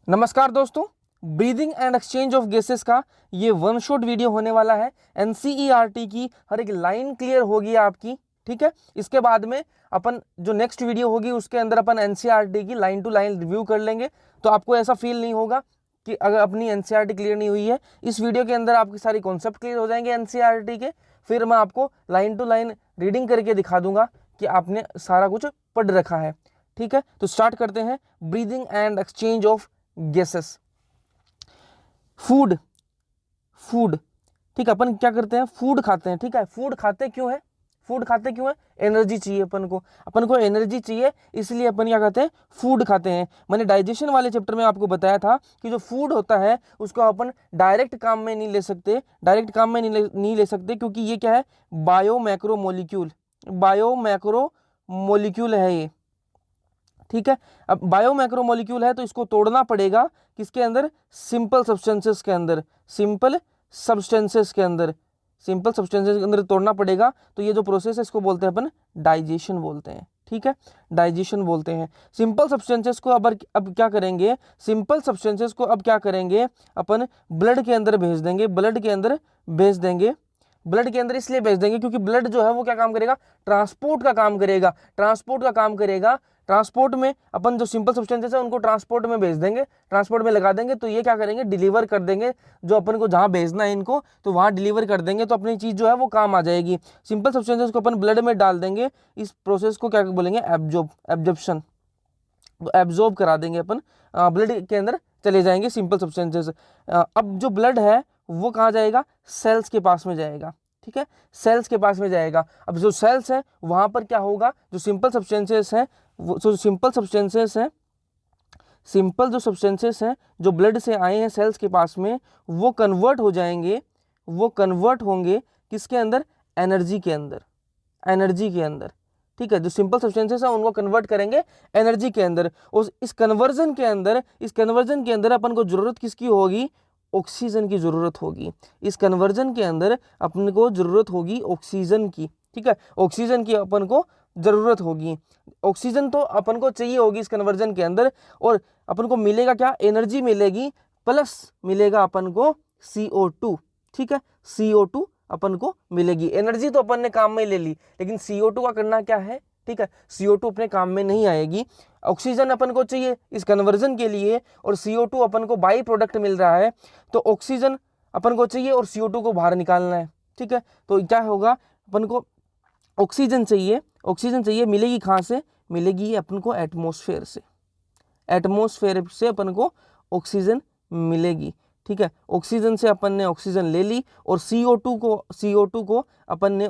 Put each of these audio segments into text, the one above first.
नमस्कार दोस्तों, breathing and exchange of gases का ये वन शॉट वीडियो होने वाला है। एनसीईआरटी की हर एक लाइन क्लियर होगी आपकी, ठीक है। इसके बाद में अपन जो नेक्स्ट वीडियो होगी उसके अंदर अपन एनसीईआरटी की लाइन टू लाइन रिव्यू कर लेंगे, तो आपको ऐसा फील नहीं होगा कि अगर अपनी एनसीईआरटी क्लियर नहीं हुई है। इस वीडियो के अंदर आपकी सारी कॉन्सेप्ट क्लियर हो जाएंगे एनसीईआरटी के, फिर मैं आपको लाइन टू लाइन रीडिंग करके दिखा दूंगा कि आपने सारा कुछ पढ़ रखा है, ठीक है। तो स्टार्ट करते हैं, breathing and exchange of gases. Food food ठीक है, अपन क्या करते हैं, फूड खाते हैं, ठीक है। फूड खाते क्यों है, फूड खाते क्यों है, एनर्जी चाहिए अपन को एनर्जी चाहिए, इसलिए अपन क्या कहते हैं, फूड खाते हैं। मैंने डाइजेशन वाले चैप्टर में आपको बताया था कि जो फूड होता है उसको अपन डायरेक्ट काम में नहीं ले सकते, डायरेक्ट काम में नहीं ले सकते, क्योंकि ये क्या है, बायो मैक्रो मोलिक्यूल है ये, ठीक है। अब बायो मैक्रो मॉलिक्यूल है तो इसको तोड़ना पड़ेगा किसके अंदर, सिंपल सब्सटेंसेस के अंदर, सिंपल सब्सटेंसेस के अंदर तोड़ना पड़ेगा। तो ये जो प्रोसेस है इसको बोलते हैं अपन डाइजेशन बोलते हैं, ठीक है, डाइजेशन बोलते हैं। सिंपल सब्सटेंसेस को अब क्या करेंगे, सिंपल सब्सटेंसेस को अब क्या करेंगे, अपन ब्लड के अंदर भेज देंगे, ब्लड के अंदर इसलिए भेज देंगे क्योंकि ब्लड जो है वो क्या काम करेगा, ट्रांसपोर्ट का काम करेगा। ट्रांसपोर्ट में अपन जो सिंपल सब्सटेंसेस है उनको ट्रांसपोर्ट में भेज देंगे, ट्रांसपोर्ट में लगा देंगे, तो ये क्या करेंगे, डिलीवर कर देंगे। जो अपन को जहां भेजना है इनको, तो वहां डिलीवर कर देंगे, तो अपनी चीज जो है वो काम आ जाएगी। सिंपल सब्सटेंसेस को अपन ब्लड में डाल देंगे, इस प्रोसेस को क्या बोलेंगे, एब्जॉर्प्शन, तो एब्जॉर्ब करा देंगे अपन, ब्लड के अंदर चले जाएंगे सिंपल सब्सटेंसेस। अब जो ब्लड है वो कहाँ जाएगा, सेल्स के पास में जाएगा, ठीक है, सेल्स के पास में जाएगा। अब जो सेल्स है वहां पर क्या होगा, जो सिंपल सब्सटेंसेस है सिंपल जो सब्सटेंसेस हैं जो ब्लड से आए हैं सेल्स के पास में, वो कन्वर्ट होंगे किसके अंदर, एनर्जी के अंदर, ठीक है। जो सिंपल सब्सटेंसेस है उनको कन्वर्ट करेंगे एनर्जी के अंदर, और इस कन्वर्जन के अंदर अपन को जरूरत किसकी होगी, ऑक्सीजन की जरूरत होगी। इस कन्वर्जन के अंदर अपन को जरूरत होगी ऑक्सीजन की, ठीक है, ऑक्सीजन की अपन को जरूरत होगी। ऑक्सीजन तो अपन को चाहिए होगी इस कन्वर्जन के अंदर, और अपन को मिलेगा क्या, एनर्जी मिलेगी, प्लस मिलेगा अपन को CO2, ठीक है, CO2 अपन को मिलेगी। एनर्जी तो अपन ने काम में ले ली, लेकिन CO2 का करना क्या है, ठीक है, CO2 अपने काम में नहीं आएगी। ऑक्सीजन अपन को चाहिए इस कन्वर्जन के लिए, और CO2 अपन को बाई प्रोडक्ट मिल रहा है, तो ऑक्सीजन अपन को चाहिए और CO2 को बाहर निकालना है, ठीक है। तो क्या होगा, अपन को ऑक्सीजन चाहिए, मिलेगी कहाँ से, मिलेगी अपन को एटमॉस्फेयर से अपन को ऑक्सीजन मिलेगी, ठीक है। ऑक्सीजन से अपन ने ऑक्सीजन ले ली, और CO2 को अपन ने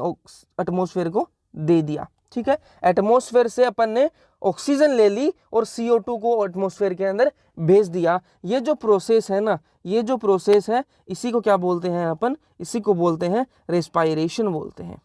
एटमॉस्फेयर को दे दिया, ठीक है। एटमॉस्फेयर से अपन ने ऑक्सीजन ले ली और CO2 को एटमॉस्फेयर के अंदर भेज दिया। ये जो प्रोसेस है ना, इसी को क्या बोलते हैं अपन, इसी को बोलते हैं रेस्पायरेशन बोलते हैं,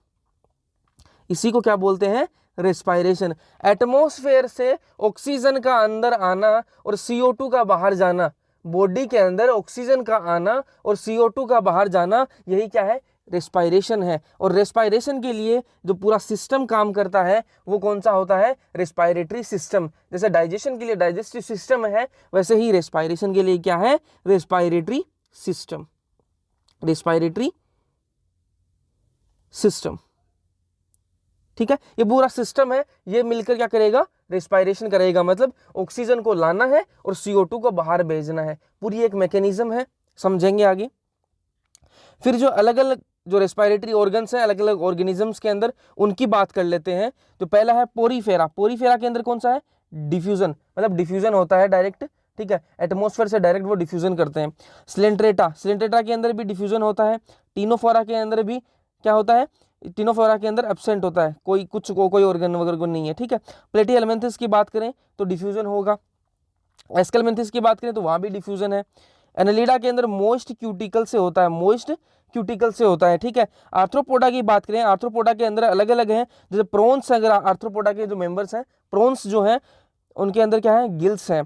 इसी को क्या बोलते हैं, रेस्पायरेशन। एटमॉस्फेयर से ऑक्सीजन का अंदर आना और CO2 का बाहर जाना, बॉडी के अंदर ऑक्सीजन का आना और CO2 का बाहर जाना, यही क्या है, रेस्पायरेशन है। और रेस्पायरेशन के लिए जो पूरा सिस्टम काम करता है वो कौन सा होता है, रेस्पायरेटरी सिस्टम। जैसे डाइजेशन के लिए डाइजेस्टिव सिस्टम है, वैसे ही रेस्पायरेशन के लिए क्या है, रेस्पायरेटरी सिस्टम, ठीक है। ये पूरा सिस्टम है, ये मिलकर क्या करेगा, रेस्पायरेशन करेगा, मतलब ऑक्सीजन को लाना है और CO2 को बाहर भेजना है। पूरी एक मैकेनिज्म है, समझेंगे आगे। फिर जो अलग अलग जो रेस्पायरेटरी ऑर्गन्स हैं अलग अलग ऑर्गेनिजम्स के अंदर, उनकी बात कर लेते हैं। तो पहला है पोरीफेरा। पोरीफेरा के अंदर कौन सा है, डिफ्यूजन, मतलब डिफ्यूजन होता है डायरेक्ट, ठीक है, एटमॉस्फेयर से डायरेक्ट वो डिफ्यूजन करते हैं। स्लेंट्रेटा के अंदर भी डिफ्यूजन होता है। टिनोफोरा के अंदर भी क्या होता है, टिनोफोरा के अंदर एब्सेंट होता है, कोई ऑर्गन वगैरह को नहीं है, ठीक है। प्लेटिहेल्मिन्थस की बात करें तो डिफ्यूजन होगा। एस्केलमेंथिस की बात करें तो वहां भी डिफ्यूजन है। एनालिडा के अंदर मोस्ट क्यूटिकल से होता है, ठीक है। आर्थ्रोपोडा की बात करें, आर्थ्रोपोडा के अंदर अलग अलग हैं, जैसे प्रोन्स, अगर आर्थ्रोपोडा के जो मेंबर्स हैं, प्रोन्स जो हैं उनके अंदर क्या है, गिल्स हैं।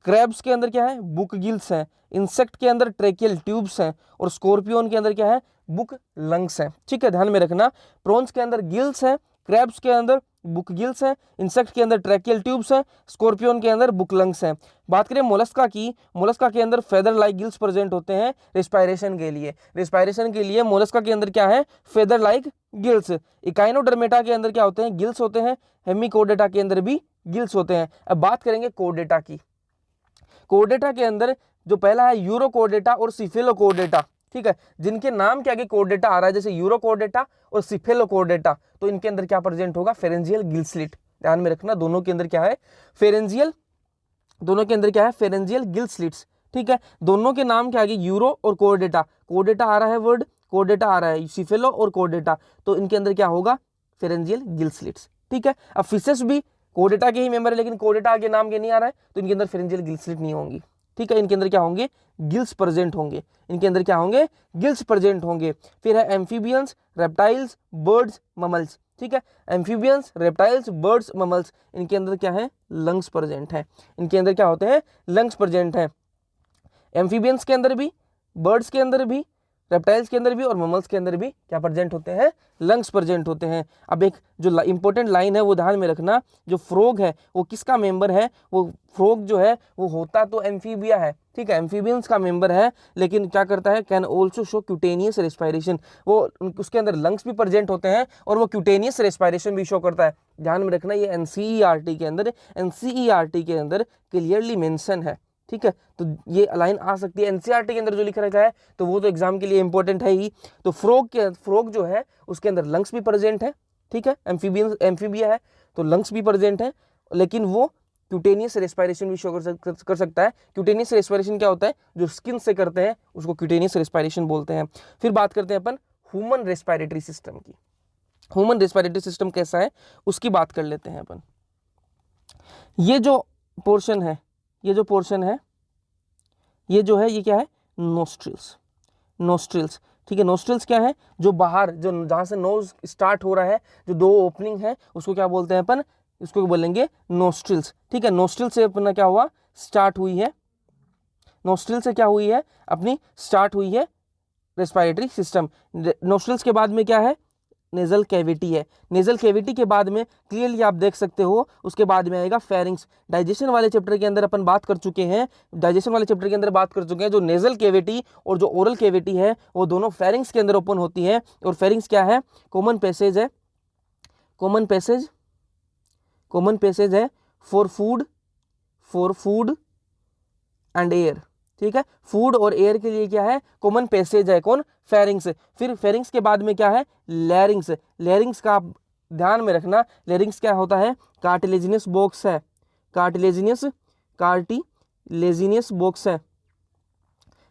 क्रैब्स के अंदर क्या है, बुक गिल्स हैं। इंसेक्ट के अंदर ट्रेकियल ट्यूब्स हैं, और स्कॉर्पियन के अंदर क्या है, बुक लंग्स हैं, ठीक है, ध्यान में रखना। प्रोन्स के अंदर गिल्स हैं, क्रैब्स के अंदर बुक गिल्स हैं, इंसेक्ट के अंदर ट्रैकियल ट्यूब्स हैं, स्कॉर्पियन के अंदर बुक लंग्स हैं। बात करें मोलस्का की, मोलस्का के अंदर फेदर लाइक गिल्स प्रेजेंट होते हैं रेस्पायरेशन के लिए। रेस्पायरेशन के लिए मोलस्का के अंदर क्या है, फेदर लाइक गिल्स। इकाइनोडर्मेटा के अंदर क्या होते हैं, गिल्स होते हैं। हेमिकोडेटा के अंदर भी गिल्स होते हैं। अब बात करेंगे कोडेटा की। कोडेटा के अंदर जो पहला है यूरोकोडेटा और सिफेलोकोडेटा, ठीक है, जिनके नाम के आगे कोडेटा आ रहा है जैसे यूरोकोडेटा और सिफेलोकोडेटा, तो इनके अंदर क्या प्रेजेंट होगा, फेरेंजियल गिल स्लिट। ध्यान में रखना, दोनों के अंदर क्या है, फेरेंजियल, दोनों के अंदर क्या है, फेरेंजियल गिल स्लिट्स। ठीक है, दोनों के नाम के आगे यूरो और कोडेटा, कोडेटा आ रहा है वर्ड, कोडेटा आ रहा है, सिफेलो और कोडेटा, तो इनके अंदर क्या होगा, फेरेंजियल गिल स्लिट्स। ठीक है, अब फिशेस भी कोडेटा के ही मेंबर है, लेकिन कोडेटा आगे नाम के नहीं आ रहा है, तो इनके अंदर फेरेंजियल गिल स्लिट नहीं होंगी। ठीक है, इनके अंदर क्या होंगे, गिल्स प्रेजेंट होंगे, इनके अंदर क्या होंगे, गिल्स प्रेजेंट होंगे। फिर है एम्फीबियंस, रेप्टाइल्स, बर्ड्स, ममल्स। ठीक है, एम्फीबियंस, रेप्टाइल्स, बर्ड्स, ममल्स, इनके अंदर क्या है, लंग्स प्रेजेंट है। इनके अंदर क्या होते हैं, लंग्स प्रेजेंट है। एम्फीबियंस के अंदर भी, बर्ड्स के अंदर भी, रेप्टाइल्स के अंदर भी और ममल्स के अंदर भी क्या प्रेजेंट होते हैं, लंग्स प्रेजेंट होते हैं। अब एक जो इंपॉर्टेंट लाइन है वो ध्यान में रखना, जो फ्रॉग है वो किसका मेंबर है, वो फ्रॉग जो है वो होता तो एम्फीबिया है। ठीक है, एम्फीबियंस का मेंबर है, लेकिन क्या करता है, can also show cutaneous respiration, वो उसके अंदर लंग्स भी प्रेजेंट होते हैं और वो क्यूटेनियस रेस्पायरेशन भी शो करता है। ध्यान में रखना, ये एनसीईआरटी के अंदर, एनसीईआरटी के अंदर क्लियरली मेंशन है। ठीक है, तो ये लाइन आ सकती है एनसीईआरटी के अंदर जो लिखा रखा है, तो वो तो एग्जाम के लिए इंपॉर्टेंट है ही। तो फ्रॉग जो है उसके अंदर लंग्स भी प्रेजेंट है। ठीक है, एम्फीबिया है तो लंग्स भी प्रेजेंट है, लेकिन वो क्यूटेनियस रेस्पायरेशन भी शो कर सकता है। क्यूटेनियस रेस्पायरेशन क्या होता है, जो स्किन से करते हैं उसको क्यूटेनियस रेस्पायरेशन बोलते हैं। फिर बात करते हैं अपन ह्यूमन रेस्पायरेटरी सिस्टम की। ह्यूमन रेस्पायरेटरी सिस्टम कैसा है उसकी बात कर लेते हैं अपन। ये जो पोर्शन है, ये जो पोर्शन है, ये जो है, ये क्या है, नोस्ट्रिल्स। नोस्ट्रिल्स, ठीक है, नोस्ट्रिल्स क्या है, जो बाहर, जो जहां से नोज स्टार्ट हो रहा है, जो दो ओपनिंग है उसको क्या बोलते हैं अपन, इसको बोलेंगे नोस्ट्रिल्स। ठीक है, नोस्ट्रिल से अपना क्या हुआ, स्टार्ट हुई है, नोस्ट्रिल से क्या हुई है, अपनी स्टार्ट हुई है रेस्पायरेटरी सिस्टम। नोस्ट्रिल्स के बाद में क्या है, नेजल कैविटी है। नेजल कैविटी के बाद में क्लियरली आप देख सकते हो, उसके बाद में आएगा फेरिंग्स। डाइजेशन वाले चैप्टर के अंदर अपन बात कर चुके हैं, डाइजेशन वाले चैप्टर के अंदर बात कर चुके हैं, जो नेजल कैविटी और जो ओरल कैविटी है वो दोनों फेरिंग्स के अंदर ओपन होती है। और फेरिंग्स क्या है, कॉमन पैसेज है, कॉमन पैसेज, कॉमन पैसेज है फॉर फूड एंड एयर। ठीक है, फूड और एयर के लिए क्या है, कॉमन पैसेज है, कौन, फेरिंग्स। फिर फेरिंग्स के बाद में क्या है, लैरिंग्स। लैरिंग्स का आप ध्यान में रखना, लैरिंग्स क्या होता है, कार्टिलेजिनस बॉक्स है, कार्टिलेजिनस बॉक्स है,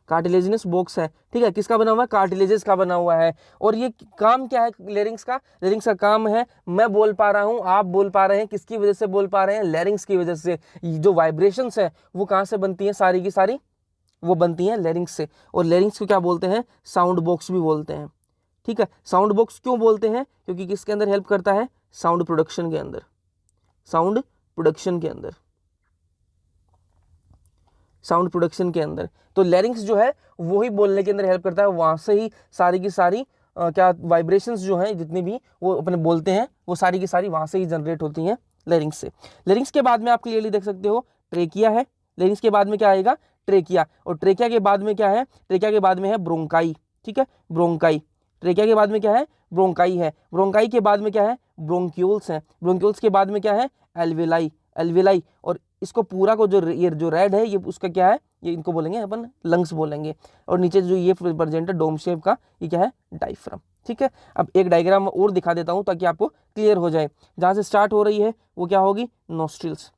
कार्टिलेजिनस बॉक्स है। ठीक है, किसका बना हुआ है, कार्टिलेजेस का बना हुआ है। और ये काम क्या है लैरिंग्स का, लैरिंग्स का काम है, मैं बोल पा रहा हूं, आप बोल पा रहे हैं, किसकी वजह से बोल पा रहे हैं, लैरिंग्स की वजह से। जो वाइब्रेशंस है वो कहां से बनती है, सारी की सारी वो बनती हैं लैरिंग्स से। और लैरिंग्स को क्या बोलते हैं, साउंड बॉक्स भी बोलते हैं। ठीक है, साउंड बॉक्स क्यों बोलते हैं, क्योंकि किसके अंदर हेल्प करता है, साउंड प्रोडक्शन के अंदर, साउंड प्रोडक्शन के अंदर, साउंड प्रोडक्शन के अंदर। तो लैरिंग्स जो है वो ही बोलने के अंदर हेल्प करता है, वहां से ही सारी की सारी क्या वाइब्रेशंस जो हैं जितनी भी वो अपने बोलते हैं, वो सारी की सारी वहां से ही जनरेट होती हैं लैरिंग्स से। लैरिंग्स के बाद में आप क्लियरली देख सकते हो ट्रेकिया है, लैरिंग्स के बाद में क्या आएगा, ट्रेकिया। और ट्रेकिया के बाद में क्या है, ट्रेकिया के बाद में है ब्रोंकाई। ठीक है, ब्रोंकाई, ट्रेकिया के बाद में क्या है, ब्रोंकाई है। ब्रोंकाई के बाद में क्या है, ब्रोंक्यूल्स है। ब्रोंक्यूल्स के बाद में क्या है, एल्वेलाई, एल्वेलाई। और इसको पूरा को जो ये जो रेड है, ये उसका क्या है, ये इनको बोलेंगे अपन लंग्स बोलेंगे। और नीचे जो ये प्रेजेंट है डोम शेप का, ये क्या है, डायफ्राम। ठीक है, अब एक डायग्राम और दिखा देता हूं ताकि आपको क्लियर हो जाए। जहां से स्टार्ट हो रही है वो क्या होगी, नोस्ट्रिल्स,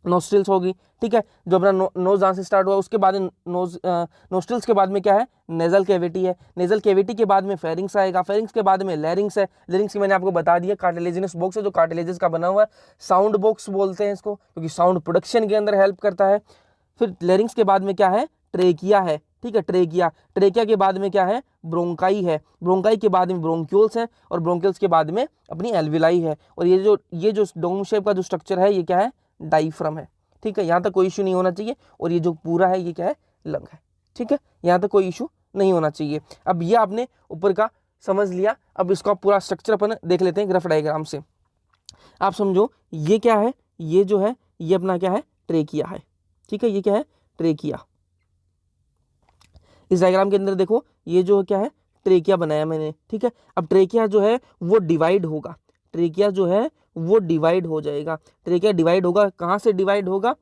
नोस्ट्रिल्स होगी। ठीक है, जो अपना नोज जहाँ से स्टार्ट हुआ उसके बाद नोस्ट्रिल्स के बाद में क्या है, नेजल कैविटी है। नेजल कैविटी के बाद में फेरिंग्स आएगा, फेरिंग्स के बाद में लैरिंग्स है। लैरिंग्स की मैंने आपको बता दिया, कार्टिलेजिनस बॉक्स है जो कार्टिलेजेस का बना हुआ है, साउंड बॉक्स बोलते हैं इसको, क्योंकि साउंड प्रोडक्शन के अंदर हेल्प करता है। फिर लैरिंग्स के बाद में क्या है, ट्रेकिया है। ठीक है, ट्रेकिया, ट्रेकिया के बाद में क्या है, ब्रोंकाई है। ब्रोंकाई के बाद में ब्रोंक्यूल्स है, और ब्रोंक्यूल्स के बाद में अपनी एल्विलाई है। और ये जो डोम शेप का जो स्ट्रक्चर है, ये क्या है, डायफ्राम है। ठीक है, यहाँ तक कोई इशू नहीं होना चाहिए। और ये जो पूरा है ये क्या है, लंग है। ठीक है, यहाँ तक कोई इशू नहीं होना चाहिए। अब ये आपने ऊपर का समझ लिया। अब इसका पूरा स्ट्रक्चर अपन देख लेते हैं ग्राफ डायग्राम से। आप समझो ये क्या है, ये जो है ये अपना क्या है, ट्रेकिया है, ठीक है, ये क्या है, ट्रेकिया। इस डायग्राम के अंदर देखो ये जो क्या है, ट्रेकिया बनाया मैंने, ठीक है। अब ट्रेकिया जो है वो डिवाइड होगा, ट्रेकिया जो है वो डिवाइड हो जाएगा। ट्रेकिया डिवाइड होगा, कहाँ से डिवाइड होगा,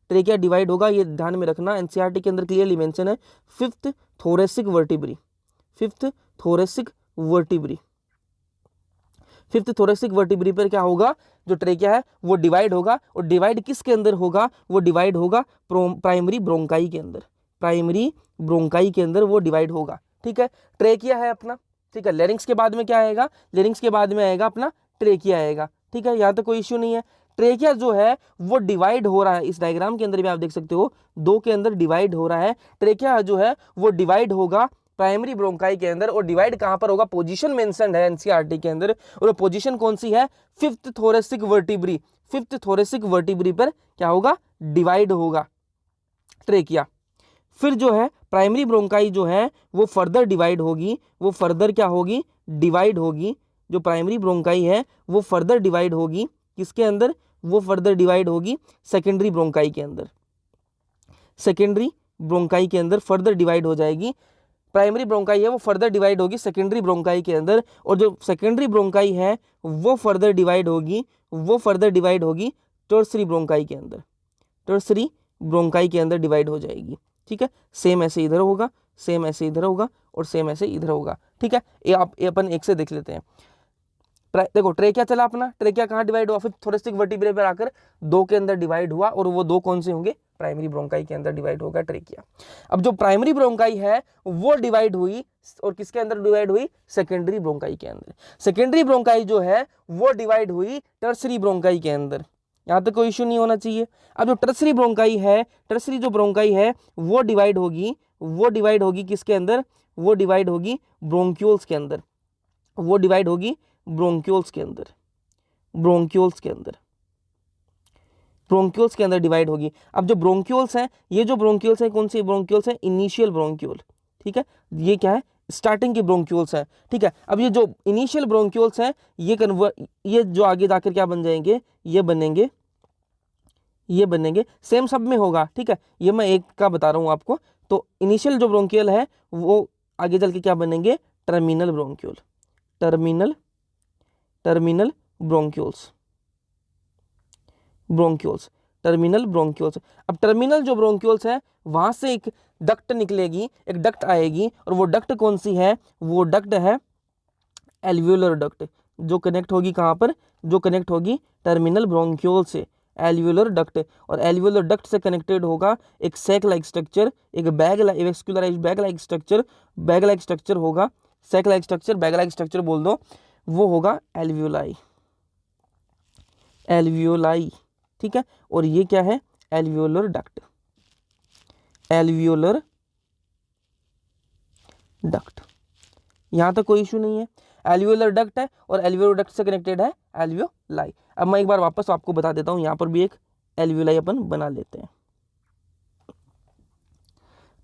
ट्रेकिया डिवाइड होगा, ये ध्यान में रखना, एनसीईआरटी के अंदर क्लियरली मेंशन है, fifth thoracic vertebrae, fifth thoracic vertebrae. Fifth thoracic vertebrae पर क्या होगा, जो ट्रेकिया है वो डिवाइड होगा, और डिवाइड किसके अंदर होगा, वो डिवाइड होगा प्राइमरी ब्रोंकाई के अंदर, प्राइमरी ब्रोंकाई के अंदर वो डिवाइड होगा, ठीक है। ट्रेकिया है अपना, ठीक है। लेरिंग्स के बाद में क्या आएगा, लेरिंग्स के बाद में आएगा अपना ट्रेकिया आएगा, ठीक है, यहाँ तक कोई इश्यू नहीं है। ट्रेकिया जो है वो डिवाइड हो रहा है, इस डायग्राम के अंदर भी आप देख सकते हो, दो के अंदर डिवाइड हो रहा है। ट्रेकिया जो है वो डिवाइड होगा प्राइमरी ब्रोंकाई के अंदर, और डिवाइड कहां पर होगा, पोजीशन मेंशन्ड है एनसीईआरटी के अंदर, और पोजीशन कौन सी है, fifth thoracic vertebrae, fifth thoracic vertebrae पर क्या होगा, डिवाइड होगा ट्रेकिया। फिर जो है प्राइमरी ब्रोंकाई जो है वो फर्दर डिवाइड होगी, वो फर्दर क्या होगी, डिवाइड होगी। जो प्राइमरी ब्रोंकाई है वो फर्दर डिवाइड होगी किसके अंदर, वो फर्दर डिवाइड होगी सेकेंडरी ब्रोंकाई के अंदर, सेकेंडरी ब्रोंकाई के अंदर फर्दर डिवाइड हो जाएगी। प्राइमरी ब्रोंकाई है वो फर्दर डिवाइड होगी सेकेंडरी ब्रोंकाई के अंदर, और जो सेकेंडरी ब्रोंकाई है वो फर्दर डिवाइड होगी, वो फर्दर डिवाइड होगी टर्सरी ब्रोंकाई के अंदर, टर्सरी ब्रोंकाई के अंदर डिवाइड हो जाएगी, ठीक है। सेम ऐसे इधर होगा, सेम ऐसे इधर होगा, और सेम ऐसे इधर होगा, ठीक है। ये अपन एक से देख लेते हैं। देखो ट्रेकिया चला अपना, ट्रेकिया कहाँ डिवाइड हुआ, फिर थोरेसिक वर्टिब्रे पर आकर दो के अंदर डिवाइड हुआ, और वो दो कौन से होंगे, प्राइमरी ब्रोंकाई के अंदर डिवाइड होगा ट्रेकिया। अब जो प्राइमरी ब्रोंकाई है वो डिवाइड हुई, और किसके अंदर डिवाइड हुई, सेकेंडरी ब्रोंकाई के अंदर। सेकेंडरी ब्रोंकाई जो है वो डिवाइड हुई टर्सरी ब्रोंकाई के अंदर, यहाँ तक कोई इश्यू नहीं होना चाहिए। अब जो टर्सरी ब्रोंकाई है, टर्सरी जो ब्रोंकाई है वो डिवाइड होगी, वो डिवाइड होगी किसके अंदर, वो डिवाइड होगी ब्रोंक्यूल्स के अंदर, वो डिवाइड होगी ब्रोंक्यूल्स के अंदर, ब्रोंक्यूल्स के अंदर, ब्रोंक्यूल्स के अंदर डिवाइड होगी। अब जो ब्रोंक्यूल्स हैं, ये जो ब्रोंक्यूल्स हैं कौन सी ब्रोंक्यूल्स हैं, इनिशियल ब्रोंक्यूल, ठीक है, ये क्या है, स्टार्टिंग की ब्रोंक्यूल्स हैं, ठीक है। अब ये जो इनिशियल ब्रोंक्यूल्स हैं ये जो आगे जाकर क्या बन जाएंगे, ये बनेंगे, ये बनेंगे, सेम सब में होगा, ठीक है। ये मैं एक का बता रहा हूँ आपको। तो इनिशियल जो ब्रोंकियल है वो आगे चल के क्या बनेंगे, terminal bronchiole, terminal, terminal bronchioles, bronchioles, terminal bronchioles. अब टर्मिनल जो ब्रोंक्यूल्स है वहां से एक डक्ट निकलेगी, एक डक्ट आएगी, और वो डक्ट कौन सी है, वो डक्ट है एल्वियोलर डक्ट, जो कनेक्ट होगी कहाँ पर, जो कनेक्ट होगी टर्मिनल ब्रोंक्यूल से, एल्वियोलर डक्ट। और एल्वियोलर डक्ट से कनेक्टेड होगा एक सैक लाइक स्ट्रक्चर, एक bag like, vascularise bag like structure, bag like structure होगा, sac like structure, bag like structure बोल दो, वो होगा एल्वियोलाई, एल्वियोलाई, ठीक है। और ये क्या है, एल्वियोलर डक्ट, एल्वियोलर डक्ट, यहां तक कोई इशू नहीं है। एल्वियोलर डक्ट है और एल्वियोलर डक्ट से कनेक्टेड है एल्वियोलाई। अब मैं एक बार वापस आपको बता देता हूं, यहां पर भी एक एल्वियोलाई अपन बना लेते हैं,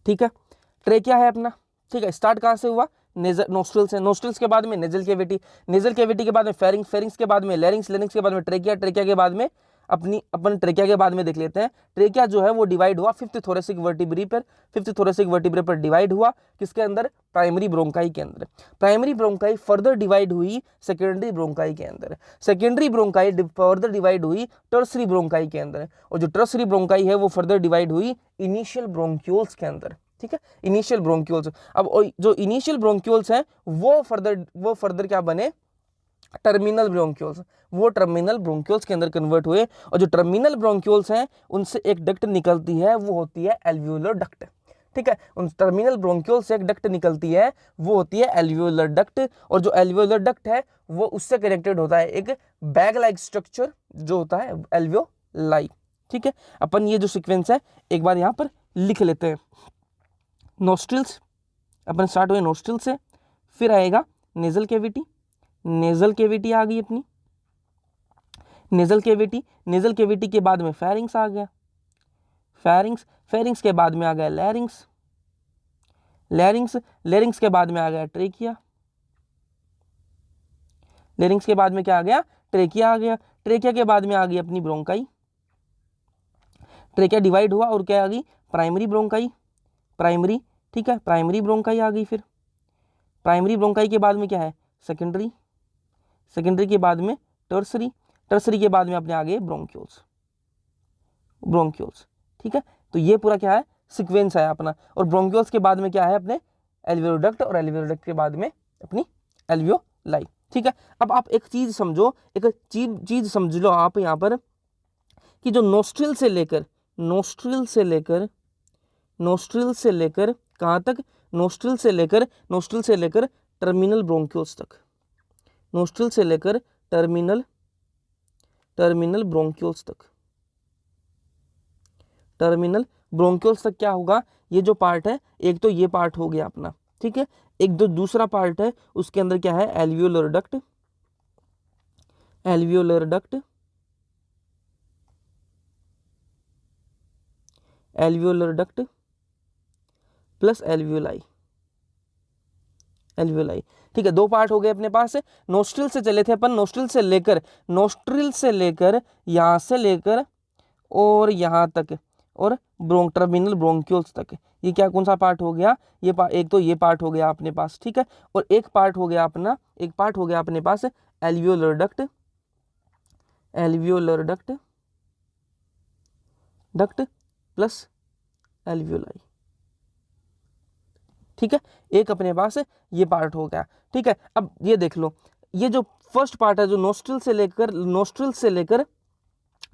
ठीक है। ट्रेकिया है अपना, ठीक है। स्टार्ट कहां से हुआ, नेजल, नोस्ट्रिल्स है, नोस्ट्रिल्स के बाद में नेजल कैविटी, नेजल कैविटी के बाद में फेरिंग्स, फेरिंग्स के बाद में लेरिंग्स, लेरिंग्स के बाद में ट्रेकिया, ट्रेकिया के बाद में अपन ट्रेकिया के बाद में देख लेते हैं। ट्रेकिया जो है वो डिवाइड हुआ फिफ्थ थोरेसिक वर्टिब्री पर, फिफ्थ थोरेसिक वर्टिब्रे पर डिवाइड हुआ किसके अंदर, प्राइमरी ब्रोंकाई के अंदर। प्राइमरी ब्रोंकाई फर्दर डिवाइड हुई सेकेंडरी ब्रोंकाई के अंदर, सेकेंडरी ब्रोंकाई फर्दर डिवाइड हुई टर्सरी ब्रोंकाई के अंदर, और जो टर्सरी ब्रोंकाई है वो फर्दर डिवाइड हुई इनिशियल ब्रोंक्यूल्स के अंदर, ठीक है, इनिशियल ब्रोंक्यूल्स। अब जो इनिशियल ब्रोंक्यूल्स हैं वो फर्दर क्या बने, टर्मिनल ब्रोंक्यूल्स, वो टर्मिनल ब्रोंक्यूल्स के अंदर कन्वर्ट हुए। और जो टर्मिनल ब्रोंक्यूल्स हैं उनसे एक डक्ट निकलती है, वो होती है एल्वियोलर डक्ट, ठीक है। उन टर्मिनल ब्रोंक्यूल से एक डक्ट निकलती है, वो होती है एल्वियोलर डक्ट। और जो एल्वियोलर डक्ट है वो उससे कनेक्टेड होता है एक बैग लाइक स्ट्रक्चर जो होता है एल्वियोलाई, ठीक है। अपन ये जो सीक्वेंस है एक बार यहाँ पर लिख लेते हैं। नोस्ट्रिल्स, अपन स्टार्ट हुए नोस्ट्रिल से, फिर आएगा नेजल कैविटी, नेजल कैविटी आ गई अपनी, नेजल कैविटी, नेजल कैविटी के बाद में फेरिंग्स आ गया, फेरिंग्स, फेरिंग्स के बाद में आ गया लैरिंग्स, लैरिंग्स, लैरिंग्स के बाद में आ गया ट्रेकिया, लेरिंग्स के बाद में क्या आ गया, ट्रेकिया आ गया। ट्रेकिया के बाद में आ गई अपनी ब्रोंकाई। ट्रेकिया डिवाइड हुआ और क्या आ गई, प्राइमरी ब्रोंकाई, प्राइमरी, ठीक है, प्राइमरी ब्रोंकाई आ गई। फिर प्राइमरी ब्रोंकाई के बाद में क्या है, सेकेंडरी, सेकेंडरी के बाद में टर्सरी, टर्सरी के बाद में अपने आ गए ब्रोंक्यूल्स, ब्रोंक्यूल्स, ठीक है। तो ये पूरा क्या है, सीक्वेंस है अपना। और ब्रोंक्यूल्स के बाद में क्या है अपने एल्वियोल डक्ट, और एल्वियोल डक्ट के बाद में अपनी एल्वियोलाई, ठीक है। अब आप एक चीज समझो, एक चीज समझ लो आप यहाँ पर कि जो नोस्ट्रिल से लेकर, नोस्ट्रिल से लेकर, नोस्ट्रिल से लेकर कहाँ तक, नोस्ट्रिल से लेकर, नोस्ट्रिल से लेकर टर्मिनल ब्रोंक्यूल्स तक, नोस्ट्रिल से लेकर टर्मिनल, टर्मिनल ब्रोंक्यूल्स तक, टर्मिनल ब्रोंक्यूल्स तक क्या होगा, ये जो पार्ट है, एक तो ये पार्ट हो गया अपना, ठीक है। एक जो दूसरा पार्ट है उसके अंदर क्या है, alveolar duct, alveolar duct, alveolar duct plus alveoli, alveoli, ठीक है। दो पार्ट हो गए अपने पास। नोस्ट्रिल से चले थे अपन, नोस्ट्रिल से लेकर, नोस्ट्रिल से लेकर यहां से लेकर और यहां तक, और टर्मिनल ब्रोंक्यूल्स तक, ये क्या कौन सा पार्ट हो गया, ये एक तो ये पार्ट हो गया अपने पास, ठीक है। और एक पार्ट हो गया अपना, एक पार्ट हो गया अपने पास alveolar duct, alveolar duct, duct plus alveoli, ठीक है। एक अपने पास ये पार्ट हो गया, ठीक है। अब ये देख लो, ये जो फर्स्ट पार्ट है जो नोस्ट्रिल से लेकर, नोस्ट्रिल से लेकर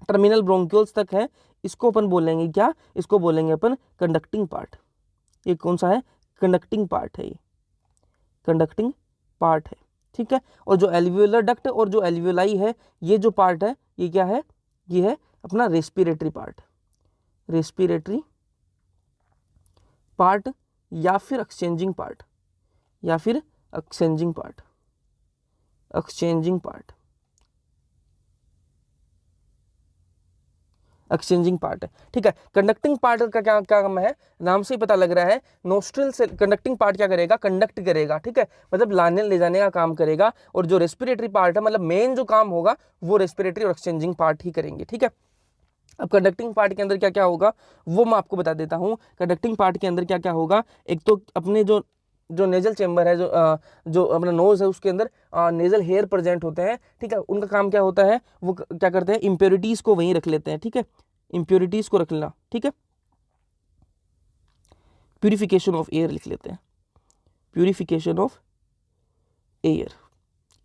टर्मिनल ब्रोंक्यूल्स तक है, इसको अपन बोलेंगे क्या, इसको बोलेंगे अपन कंडक्टिंग पार्ट। ये कौन सा है, कंडक्टिंग पार्ट है, ये कंडक्टिंग पार्ट है, ठीक है। और जो एल्वियोलर डक्ट और जो एल्वियोलाई है, ये जो पार्ट है ये क्या है, ये है अपना रेस्पिरेटरी पार्ट, रेस्पिरेटरी पार्ट या फिर एक्सचेंजिंग पार्ट, या फिर exchanging part, exchanging part, exchanging part है, ठीक है। कंडक्टिंग पार्ट का क्या काम है, नाम से ही पता लग रहा है, नोस्ट्रिल से कंडक्टिंग पार्ट क्या करेगा, कंडक्ट करेगा, ठीक है, मतलब लाने ले जाने का काम करेगा। और जो रेस्पिरेटरी पार्ट है, मतलब मेन जो काम होगा वो रेस्पिरेटरी और एक्सचेंजिंग पार्ट ही करेंगे, ठीक है। अब कंडक्टिंग पार्ट के अंदर क्या क्या होगा वो मैं आपको बता देता हूँ। कंडक्टिंग पार्ट के अंदर क्या क्या होगा, एक तो अपने जो जो नेजल चेम्बर है, जो अपना नोज है, उसके अंदर नेजल हेयर प्रेजेंट होते हैं, ठीक है। उनका काम क्या होता है, वो क्या करते हैं, इम्प्योरिटीज को वहीं रख लेते हैं, ठीक है, इम्प्योरिटीज को रख लेना, ठीक है। प्यूरिफिकेशन ऑफ एयर लिख लेते हैं, प्यूरिफिकेशन ऑफ एयर,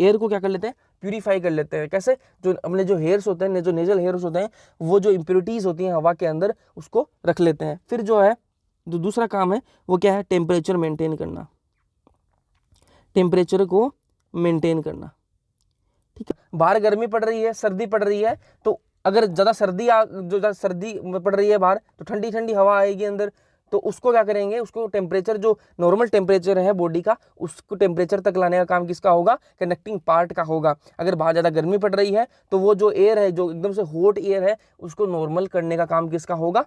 एयर को क्या कर लेते हैं, प्यूरिफाई कर लेते हैं। कैसे, जो अपने जो हेयर्स होते हैं, जो नेजल हेयर्स होते हैं, वो जो इम्प्योरिटीज होती हैं हवा के अंदर उसको रख लेते हैं। फिर जो है जो दूसरा काम है वो क्या है, टेम्परेचर मेंटेन करना, टेम्परेचर को मेंटेन करना, ठीक है। बाहर गर्मी पड़ रही है, सर्दी पड़ रही है, तो अगर ज़्यादा सर्दी पड़ रही है बाहर, तो ठंडी ठंडी हवा आएगी अंदर, तो उसको क्या करेंगे, उसको टेम्परेचर जो नॉर्मल टेम्परेचर है बॉडी का, उसको टेम्परेचर तक लाने का काम किसका होगा, कंडक्टिंग पार्ट का होगा। अगर बाहर ज़्यादा गर्मी पड़ रही है तो वो जो एयर है, जो एकदम से हॉट एयर है, उसको नॉर्मल करने का काम किसका होगा,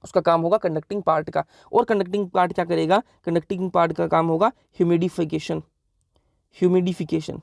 उसका काम होगा कंडक्टिंग पार्ट का। और कंडक्टिंग पार्ट क्या करेगा, कंडक्टिंग पार्ट का काम होगा ह्यूमिडिफिकेशन, ह्यूमिडिफिकेशन,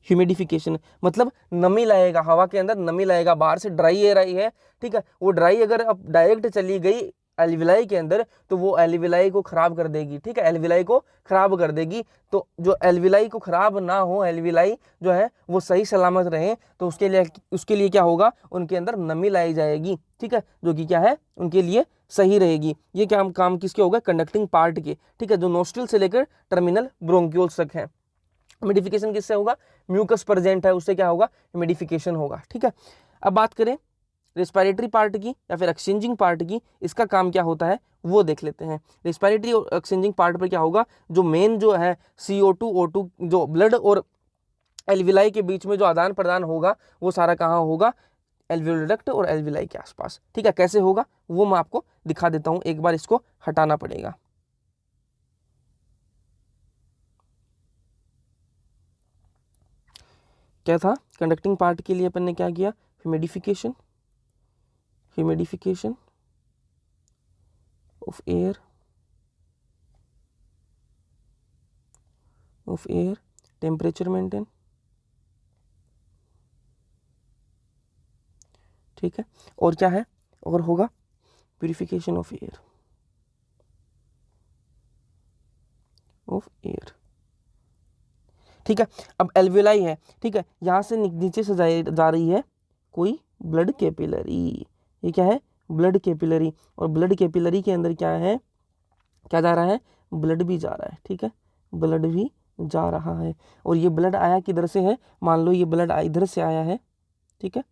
ह्यूमिडिफिकेशन मतलब नमी लाएगा, हवा के अंदर नमी लाएगा। बाहर से ड्राई एयर आई है, ठीक है, वो ड्राई अगर अब डायरेक्ट चली गई एल्विलाई के अंदर, तो वो एल्विलाई को खराब कर देगी, ठीक है, एल्विलाई को खराब कर देगी। तो जो एल्विलाई को खराब ना हो, एल्विलाई जो है वो सही सलामत रहे, तो उसके लिए क्या होगा, उनके अंदर नमी लाई जाएगी, ठीक है, जो कि क्या है उनके लिए सही रहेगी। ये क्या काम किसके होगा, कंडक्टिंग पार्ट के, ठीक है, जो नोस्ट्रिल से लेकर टर्मिनल ब्रोंक्यूल्स तक है। ह्यूमिडिफिकेशन किससे होगा, म्यूकस प्रेजेंट है उससे क्या होगा, ह्यूमिडिफिकेशन होगा, ठीक है। अब बात करें रेस्पिरेटरी पार्ट की या फिर एक्सचेंजिंग पार्ट की, इसका काम क्या होता है वो देख लेते हैं। रेस्पिरेटरी और एक्सचेंजिंग पार्ट पर क्या होगा, जो मेन जो है CO2 O2 जो ब्लड और एल्विलाई के बीच में जो आदान प्रदान होगा, वो सारा कहाँ होगा, एल्वियोलर डक्ट और एल्विलाई के आसपास, ठीक है। कैसे होगा वो मैं आपको दिखा देता हूँ, एक बार इसको हटाना पड़ेगा। क्या था, कंडक्टिंग पार्ट के लिए अपन ने क्या किया, humidification, humidification of air, of air temperature maintain, ठीक है। और क्या है, और होगा प्यूरिफिकेशन ऑफ एयर, ठीक है। अब एल्वेलाई है, ठीक है, यहाँ से नीचे से जा रही है कोई ब्लड कैपिलरी, ये क्या है, ब्लड कैपिलरी, और ब्लड कैपिलरी के अंदर क्या है, क्या जा रहा है, ब्लड भी जा रहा है, ठीक है, ब्लड भी जा रहा है। और ये ब्लड आया किधर से है, मान लो ये ब्लड इधर से आया है, ठीक है,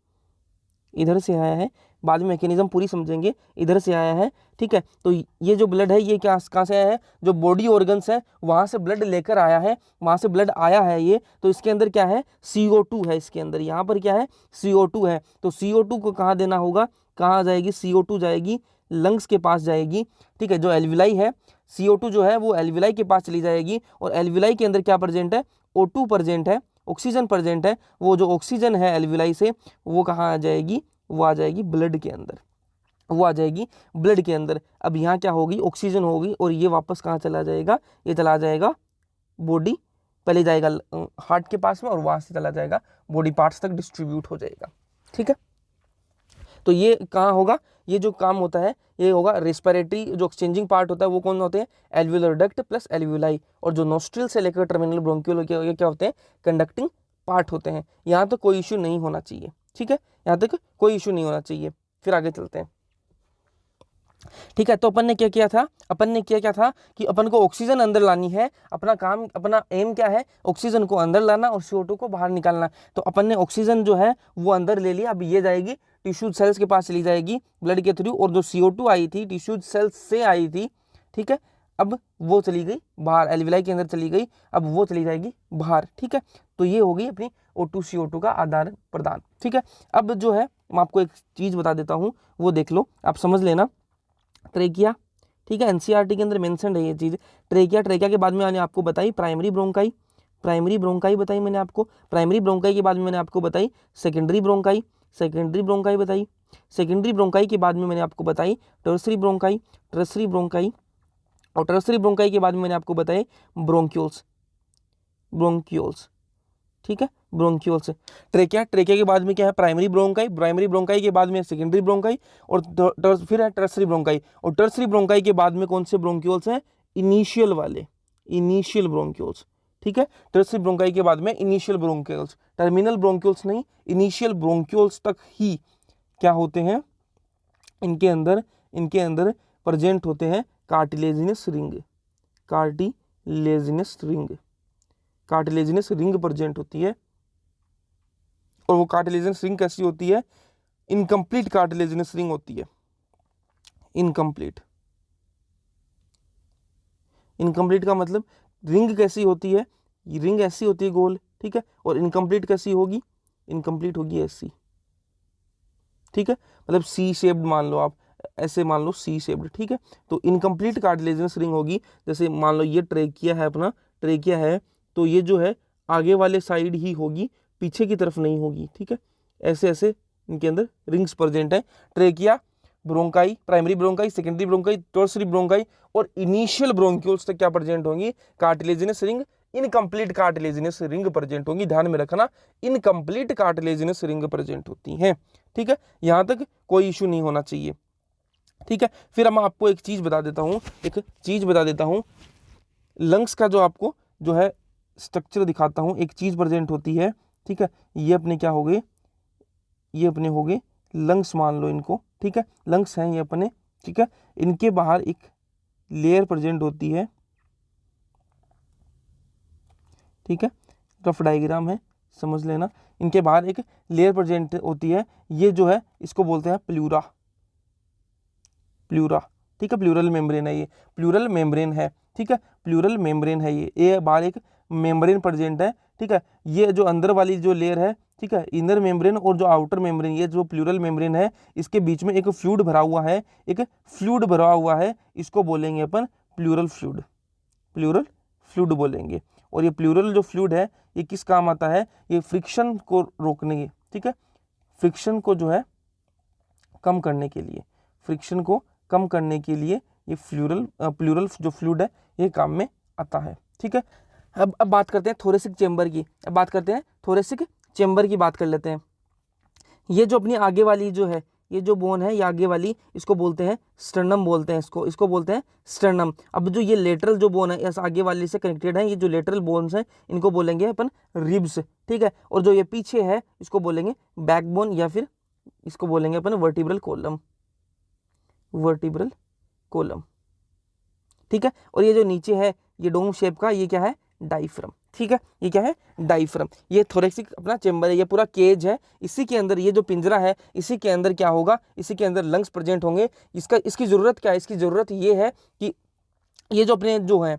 इधर से आया है, बाद में मैकेनिज्म पूरी समझेंगे, इधर से आया है, ठीक है। तो ये जो ब्लड है ये क्या कहाँ से आया है, जो बॉडी ऑर्गन्स है वहाँ से ब्लड लेकर आया है, वहाँ से ब्लड आया है ये, तो इसके अंदर क्या है, CO2 है, इसके अंदर यहाँ पर क्या है, CO2 है। तो CO2 को कहाँ देना होगा, कहाँ जाएगी, CO2 जाएगी लंग्स के पास जाएगी, ठीक है। जो एल्विलाई है, CO2 जो है वो एल्विलाई के पास चली जाएगी, और एल्विलाई के अंदर क्या प्रेजेंट है, O2 प्रेजेंट है, ऑक्सीजन प्रेजेंट है। वो जो ऑक्सीजन है एल्विलाई से वो कहाँ आ जाएगी, वो आ जाएगी ब्लड के अंदर, वो आ जाएगी ब्लड के अंदर। अब यहाँ क्या होगी, ऑक्सीजन होगी, और ये वापस कहाँ चला जाएगा, ये चला जाएगा बॉडी, पहले जाएगा हार्ट के पास में और वहाँ से चला जाएगा बॉडी पार्ट्स तक डिस्ट्रीब्यूट हो जाएगा, ठीक है। तो ये कहाँ होगा, ये जो काम होता है ये होगा रेस्पिरेटरी, जो एक्सचेंजिंग पार्ट होता है वो कौन होते हैं, एल्वियोलर डक्ट प्लस एल्वियोलाई, और जो नोस्ट्रिल से लेकर टर्मिनल ब्रोंक्यूल ये क्या होते हैं, कंडक्टिंग पार्ट होते हैं। यहाँ तो कोई इश्यू नहीं होना चाहिए, ठीक है, यहाँ तक कोई इशू नहीं होना चाहिए। फिर आगे चलते हैं, ठीक है। तो अपन ने क्या किया था, अपन ने क्या था कि अपन को ऑक्सीजन अंदर लानी है, अपना काम, अपना एम क्या है, ऑक्सीजन को अंदर लाना और CO2 को बाहर निकालना। तो अपन ने ऑक्सीजन जो है वो अंदर ले लिया, अब ये जाएगी टिश्यू सेल्स के पास चली जाएगी ब्लड के थ्रू, और जो CO2 आई थी टिश्यू सेल्स से आई थी, ठीक है, अब वो चली गई बाहर, एल्विलाई के अंदर चली गई, अब वो चली जाएगी बाहर, ठीक है। तो ये होगी अपनी O2 CO2 का आदान प्रदान, ठीक है। अब जो है मैं आपको एक चीज बता देता हूँ, वो देख लो, आप समझ लेना। ट्रेकिया, ठीक है, NCERT के अंदर मेंशन्ड है ये चीज। ट्रेकिया, ट्रेकिया के बाद में मैंने आपको बताई प्राइमरी ब्रोंकाई, प्राइमरी ब्रोंकाई बताई मैंने आपको, प्राइमरी ब्रोंकाई के बाद में मैंने आपको बताई सेकेंडरी ब्रोंकाई, सेकेंडरी ब्रोंकाई बताई, सेकेंडरी ब्रोंकाई के बाद में मैंने आपको बताई टर्सरी ब्रोंकाई, टर्सरी ब्रोंकाई, और टर्सरी ब्रोंकाई के बाद में मैंने आपको बताए ब्रोंक्यूल्स, ब्रोंक्यूल्स, ठीक है, ब्रोंक्यूल्स। ट्रेकिया, ट्रेकिया के बाद में क्या है, प्राइमरी ब्रोंकाई, प्राइमरी ब्रोंकाई के बाद में सेकेंडरी ब्रोंकाई, और फिर है टर्सरी ब्रोंकाई, और टर्सरी ब्रोंकाई के बाद में कौन से ब्रोंक्यूल्स हैं, इनिशियल वाले, इनिशियल ब्रोंक्यूल्स, ठीक है। टर्सरी ब्रोंकाई के बाद में इनिशियल ब्रोंक्यूल्स, टर्मिनल ब्रोंक्यूल्स नहीं, इनिशियल ब्रोंक्यूल्स तक ही क्या होते हैं, इनके अंदर प्रेजेंट होते हैं cartilaginous ring, cartilaginous ring, cartilaginous ring present होती है। और वो कार्टिलेजिनस रिंग कैसी होती है, इनकम्प्लीट कार्टिलेजिनस रिंग होती है, इनकम्प्लीट, इनकम्प्लीट का मतलब रिंग कैसी होती है, रिंग ऐसी होती है गोल, ठीक है, और इनकम्प्लीट कैसी होगी, इनकम्प्लीट होगी ऐसी, ठीक है, मतलब C शेप्ड मान लो आप, ऐसे मान लो C शेप्ड, ठीक है। तो इनकम्प्लीट कार्टिलेजिनस रिंग होगी, जैसे मान लो ये ट्रेकिया है, अपना ट्रेकिया है, तो ये जो है आगे वाले साइड ही होगी, पीछे की तरफ नहीं होगी, ठीक है। ऐसे ऐसे इनके अंदर रिंग्स प्रेजेंट है। Trachea, bronchi, primary bronchi, secondary bronchi, tertiary bronchi और इनिशियल ब्रोंक्यूल्स तक क्या प्रेजेंट होंगी, cartilaginous ring, incomplete cartilaginous ring present होंगी। ध्यान में रखना, इनकम्प्लीट कार्टिलेजिनस रिंग प्रेजेंट होती हैं, ठीक है। यहाँ तक कोई इशू नहीं होना चाहिए, ठीक है। फिर मैं आपको एक चीज बता देता हूँ, एक चीज बता देता हूँ, लंग्स का जो आपको जो है स्ट्रक्चर दिखाता हूँ। एक चीज प्रेजेंट होती है, ठीक है, ये अपने क्या हो गए, ये अपने हो गए लंग्स मान लो इनको, ठीक है, लंग्स हैं ये अपने, ठीक है। इनके बाहर एक लेयर प्रेजेंट होती है, ठीक है, रफ डायग्राम है, समझ लेना। इनके बाहर एक लेयर प्रेजेंट होती है, ये जो है इसको बोलते हैं प्लूरा, प्लूरा, ठीक है, प्लूरल मेम्ब्रेन है ये, प्लूरल मेम्ब्रेन है, ठीक है, प्लूरल मेम्ब्रेन है ये बाहर एक मेम्ब्रेन प्रेजेंट है, ठीक है। ये जो अंदर वाली जो लेयर है, ठीक है, इनर मेम्ब्रेन और जो आउटर मेम्ब्रेन, ये जो प्लूरल मेम्ब्रेन है, इसके बीच में एक फ्लूइड भरा हुआ है, एक फ्लूइड भरा हुआ है, इसको बोलेंगे अपन प्लूरल फ्लूइड, प्लूरल फ्लूइड बोलेंगे। और ये प्लूरल जो फ्लूइड है ये किस काम आता है, ये फ्रिक्शन को रोकने के, ठीक है, फ्रिक्शन को जो है कम करने के लिए, फ्रिक्शन को कम करने के लिए ये प्लूरल जो फ्लूइड है ये काम में आता है, ठीक है। अब बात करते हैं थोरेसिक चेंबर की। अब बात करते हैं थोरेसिक चेंबर की, बात कर लेते हैं। ये जो अपनी आगे वाली जो है, ये जो बोन है, ये आगे वाली, इसको बोलते हैं स्टर्नम बोलते हैं, इसको बोलते हैं स्टर्नम। अब जो ये लेटरल जो बोन है इस आगे वाली से कनेक्टेड है, ये जो लेटरल बोन्स हैं इनको बोलेंगे अपन रिब्स, ठीक है। और जो ये पीछे है इसको बोलेंगे बैकबोन, या फिर इसको बोलेंगे अपन वर्टिब्रल कॉलम, वर्टिब्रल कॉलम, ठीक है। और ये जो नीचे है ये डोम शेप का, ये क्या है, डाइफ्रम, ठीक है। ये क्या है, डाइफ्रम। ये थोरेसिक अपना चेंबर है, ये पूरा केज है, इसी के अंदर ये जो पिंजरा है इसी के अंदर क्या होगा, इसी के अंदर लंग्स प्रेजेंट होंगे। इसकी जरूरत क्या है, इसकी जरूरत ये है कि ये जो अपने जो है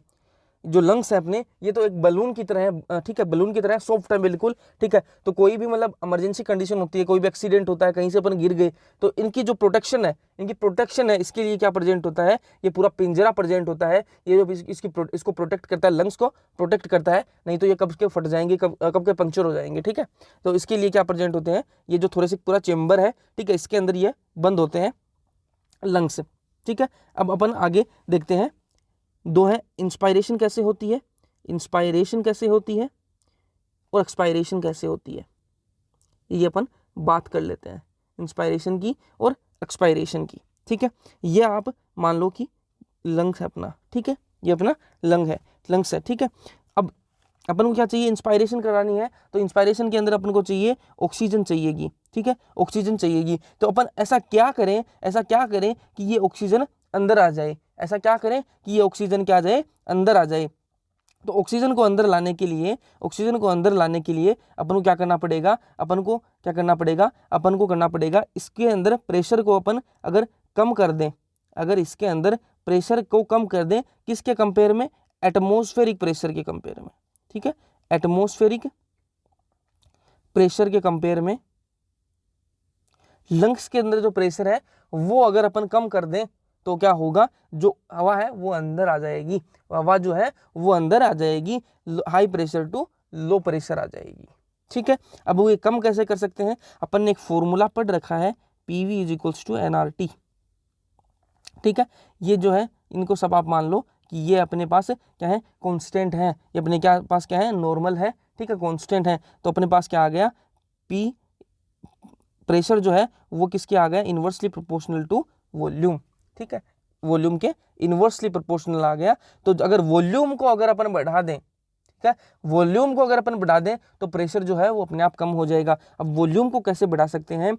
जो लंग्स है अपने, ये तो एक बलून की तरह है, ठीक है, बलून की तरह सॉफ्ट है बिल्कुल, ठीक है। तो कोई भी मतलब इमरजेंसी कंडीशन होती है, कोई भी एक्सीडेंट होता है, कहीं से अपन गिर गए, तो इनकी जो प्रोटेक्शन है, इनकी प्रोटेक्शन है, इसके लिए क्या प्रेजेंट होता है, ये पूरा पिंजरा प्रेजेंट होता है। ये जो इसको प्रोटेक्ट करता है, लंग्स को प्रोटेक्ट करता है, नहीं तो ये कब के फट जाएंगे, कब के पंक्चर हो जाएंगे, ठीक है। तो इसके लिए क्या प्रेजेंट होते हैं, ये जो थोरेसिक पूरा चेंबर है, ठीक है, इसके अंदर ये बंद होते हैं लंग्स, ठीक है। अब अपन आगे देखते हैं, दो है, इंस्पायरेशन कैसे होती है, इंस्पायरेशन कैसे होती है और एक्सपायरेशन कैसे होती है, ये अपन बात कर लेते हैं, इंस्पायरेशन की और एक्सपायरेशन की, ठीक है। ये आप मान लो कि लंग्स है अपना, ठीक है, ये अपना लंग्स है, ठीक है। अब अपन को क्या चाहिए, इंस्पायरेशन करानी है, तो इंस्पायरेशन के अंदर अपन को चाहिए ऑक्सीजन चाहिएगी, ठीक है, ऑक्सीजन चाहिएगी। तो अपन ऐसा क्या करें कि ये ऑक्सीजन अंदर आ जाए, ऐसा क्या करें कि ये ऑक्सीजन क्या आ जाए, अंदर आ जाए। तो ऑक्सीजन को अंदर लाने के लिए अपन को क्या करना पड़ेगा, अपन को करना पड़ेगा इसके अंदर प्रेशर को अपन अगर कम कर दें, अगर इसके अंदर प्रेशर को कम कर दें, किसके कंपेयर में, एटमॉस्फेरिक प्रेशर के कंपेयर में, ठीक है, एटमॉस्फेरिक प्रेशर के कंपेयर में लंग्स के अंदर जो प्रेशर है वो अगर अपन कम कर दें तो क्या होगा, जो हवा है वो अंदर आ जाएगी, हवा जो है वो अंदर आ जाएगी, high pressure to low pressure आ जाएगी, ठीक है। अब वो ये कम कैसे कर सकते हैं, अपन ने एक फॉर्मूला पढ़ रखा है, PV is equals to nRT, ठीक है। ये जो है इनको सब आप मान लो कि ये अपने पास क्या है, कांस्टेंट है, ये अपने क्या पास क्या है, नॉर्मल है, ठीक है, कांस्टेंट है। तो अपने पास क्या आ गया, P प्रेशर जो है वो किसके आ गया, इनवर्सली प्रोपोर्शनल टू वॉल्यूम, ठीक है, वॉल्यूम के इनवर्सली प्रोपोर्शनल आ गया। तो अगर वॉल्यूम को अगर अपन बढ़ा दें, ठीक है, वॉल्यूम को अगर अपन बढ़ा दें तो प्रेशर जो है वो अपने आप कम हो जाएगा। अब वॉल्यूम को कैसे बढ़ा सकते हैं,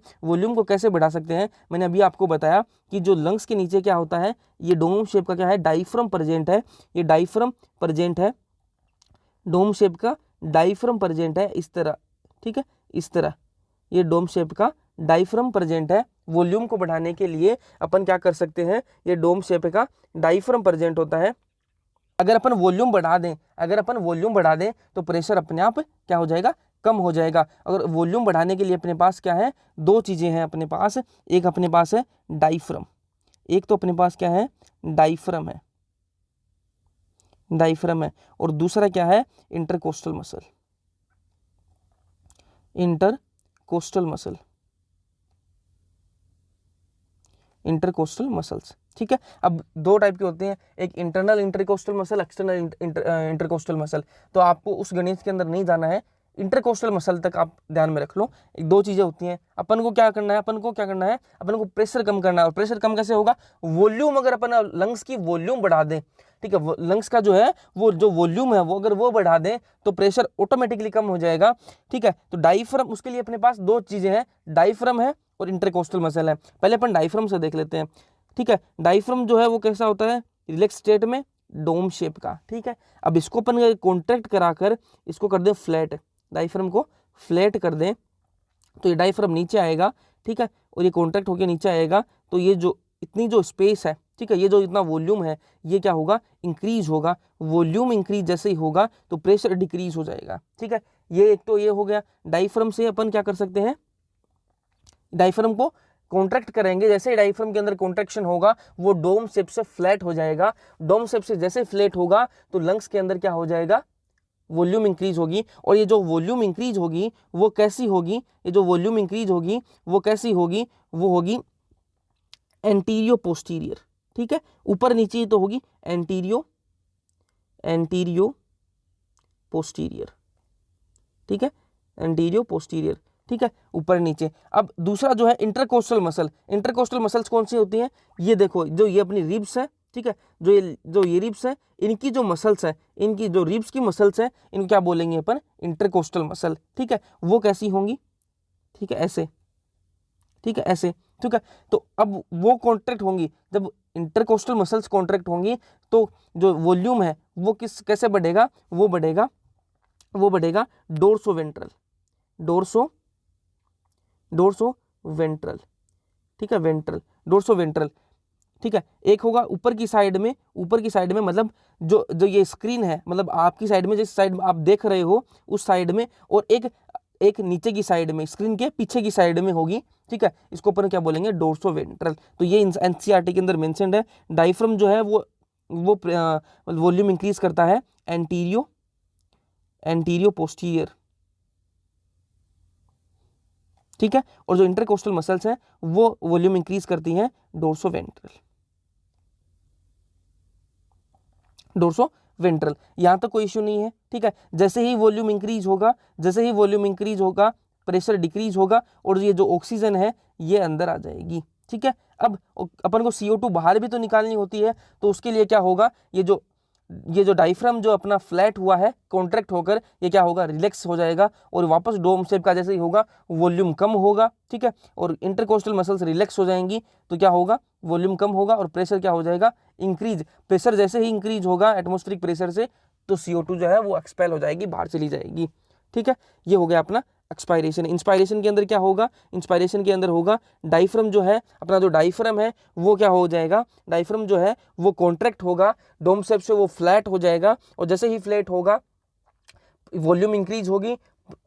मैंने अभी आपको बताया कि जो लंग्स के नीचे क्या होता है, ये डोम शेप का क्या है, डायफ्राम प्रेजेंट है, ये डायफ्राम प्रेजेंट है, डोम शेप का डायफ्राम प्रेजेंट है इस तरह, ठीक है, इस तरह ये डोम शेप का डायफ्राम प्रेजेंट है। वॉल्यूम को बढ़ाने के लिए अपन क्या कर सकते हैं, ये डोम शेप का डायफ्राम प्रेजेंट होता है। अगर अपन वॉल्यूम बढ़ा दें तो प्रेशर अपने आप क्या हो जाएगा, कम हो जाएगा। अगर वॉल्यूम बढ़ाने के लिए अपने पास क्या है, दो चीजें हैं अपने पास, एक अपने पास है डायफ्राम, एक तो अपने पास क्या है, डायफ्राम है, और दूसरा क्या है, इंटरकोस्टल मसल्स, ठीक है। अब दो टाइप के होते हैं, एक internal intercostal muscle, external intercostal muscle. तो आपको उस गणित के अंदर नहीं जाना है, इंटरकोस्टल मसल तक आप ध्यान में रख लो। एक दो चीजें होती हैं, अपन को क्या करना है, अपन को प्रेशर कम करना है। और प्रेशर कम कैसे होगा, वॉल्यूम अगर अपन लंग्स की वॉल्यूम बढ़ा दें, ठीक है, लंग्स का जो है वो जो वॉल्यूम है वो अगर वो बढ़ा दें तो प्रेशर ऑटोमेटिकली कम हो जाएगा, ठीक है। तो डायफ्राम, उसके लिए अपने पास दो चीजें हैं, डायफ्राम है और इंटरकोस्टल मसल है। पहले अपन डायफ्राम से देख लेते हैं, ठीक है। डायफ्राम जो है वो कैसा होता है, रिलैक्स स्टेट में डोम शेप का, ठीक है। अब इसको अपन कॉन्ट्रैक्ट कराकर इसको कर दें फ्लैट, डायफ्राम को फ्लैट कर दें तो ये डायफ्राम नीचे आएगा, ठीक है, और ये कॉन्ट्रैक्ट होकर नीचे आएगा। तो ये जो इतनी जो स्पेस है, ठीक है, ये जो इतना वॉल्यूम है ये क्या होगा, इंक्रीज होगा। वॉल्यूम इंक्रीज जैसे ही होगा तो प्रेशर डिक्रीज हो जाएगा, ठीक है। ये एक तो ये हो गया। डायफ्राम से अपन क्या कर सकते हैं, डायफ्राम को कॉन्ट्रैक्ट करेंगे, जैसे डायफ्राम के अंदर कॉन्ट्रैक्शन होगा वो डोम शेप से फ्लैट हो जाएगा। डोम शेप से जैसे फ्लैट होगा तो लंग्स के अंदर क्या हो जाएगा, वॉल्यूम इंक्रीज होगी। और ये जो वॉल्यूम इंक्रीज होगी वो कैसी होगी, ये जो वॉल्यूम इंक्रीज होगी वो कैसी होगी, वो होगी एंटीरियो पोस्टीरियर, ठीक है, ऊपर नीचे तो होगी एंटीरियो पोस्टीरियर, ठीक है, एंटीरियो पोस्टीरियर, ठीक है, ऊपर नीचे। अब दूसरा जो है इंटरकोस्टल मसल। इंटरकोस्टल मसल्स कौन सी होती हैं? ये देखो, जो ये अपनी रिब्स है, ठीक है, जो ये रिब्स है, इनकी जो मसल्स है, इनकी जो रिब्स की मसल्स है, इनको क्या बोलेंगे अपन? इंटरकोस्टल मसल, ठीक है। वो कैसी होंगी? ठीक है, ऐसे, ठीक है, ऐसे, ठीक है। तो अब वो कॉन्ट्रैक्ट होंगी, जब इंटरकोस्टल मसल्स कॉन्ट्रैक्ट होंगी तो जो वॉल्यूम है वो कैसे बढ़ेगा? वो बढ़ेगा डोर्सोवेंट्रल, डोर्सोवेंट्रल, ठीक है, वेंट्रल, डोर्सोवेंट्रल, ठीक है। एक होगा ऊपर की साइड में, मतलब जो ये स्क्रीन है, मतलब आपकी साइड में, जिस साइड में आप देख रहे हो उस साइड में, और एक नीचे की साइड में, स्क्रीन के पीछे की साइड में होगी, ठीक है। इसको अपन क्या बोलेंगे? डोर्सोवेंट्रल। तो ये एनसीईआरटी के अंदर मेंशन्ड है। डायफ्राम जो है वो वॉल्यूम इंक्रीज करता है एंटीरियो पोस्टीरियर, ठीक है। और जो इंटरकोस्टल मसल्स हैं वो वॉल्यूम इंक्रीज करती हैं डोर्सोवेंट्रल। यहां तक कोई इश्यू नहीं है, ठीक है। जैसे ही वॉल्यूम इंक्रीज होगा, प्रेशर डिक्रीज होगा, और ये जो ऑक्सीजन है ये अंदर आ जाएगी, ठीक है। अब अपन को CO2 बाहर भी तो निकालनी होती है, तो उसके लिए क्या होगा? ये जो डायफ्राम जो अपना फ्लैट हुआ है, कॉन्ट्रैक्ट होकर ये क्या होगा? रिलैक्स हो जाएगा, और वापस डोम शेप का जैसे ही होगा, वॉल्यूम कम होगा, ठीक है। और इंटरकोस्टल मसल्स रिलैक्स हो जाएंगी, तो क्या होगा? वॉल्यूम कम होगा, और प्रेशर क्या हो जाएगा? इंक्रीज। प्रेशर जैसे ही इंक्रीज होगा एटमॉस्फेरिक प्रेशर से, तो CO2 जो है वो एक्सपेल हो जाएगी, बाहर चली जाएगी, ठीक है। ये हो गया अपना एक्सपायरेशन। इंस्पायरेशन के अंदर क्या होगा? इंस्पायरेशन के अंदर होगा डायफ्राम जो है, अपना जो डायफ्राम है वो क्या हो जाएगा? डायफ्राम जो है वो कॉन्ट्रैक्ट होगा, डोम शेप से वो फ्लैट हो जाएगा, और जैसे ही फ्लैट होगा वॉल्यूम इंक्रीज होगी,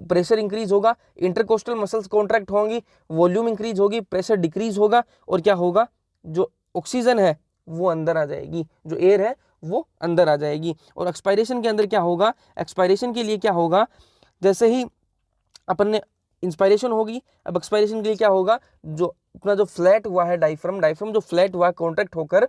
प्रेशर इंक्रीज होगा, इंटरकोस्टल मसल्स कॉन्ट्रैक्ट होंगी, वॉल्यूम इंक्रीज होगी, प्रेशर डिक्रीज होगा, और क्या होगा? जो ऑक्सीजन है वो अंदर आ जाएगी, जो एयर है वो अंदर आ जाएगी। और एक्सपायरेशन के अंदर क्या होगा? एक्सपायरेशन के लिए क्या होगा? जैसे ही अपन ने इंस्पायरेशन होगी, अब एक्सपायरेशन के लिए क्या होगा? जो अपना जो फ्लैट हुआ है डायफ्राम जो फ्लैट हुआ है कॉन्ट्रैक्ट होकर,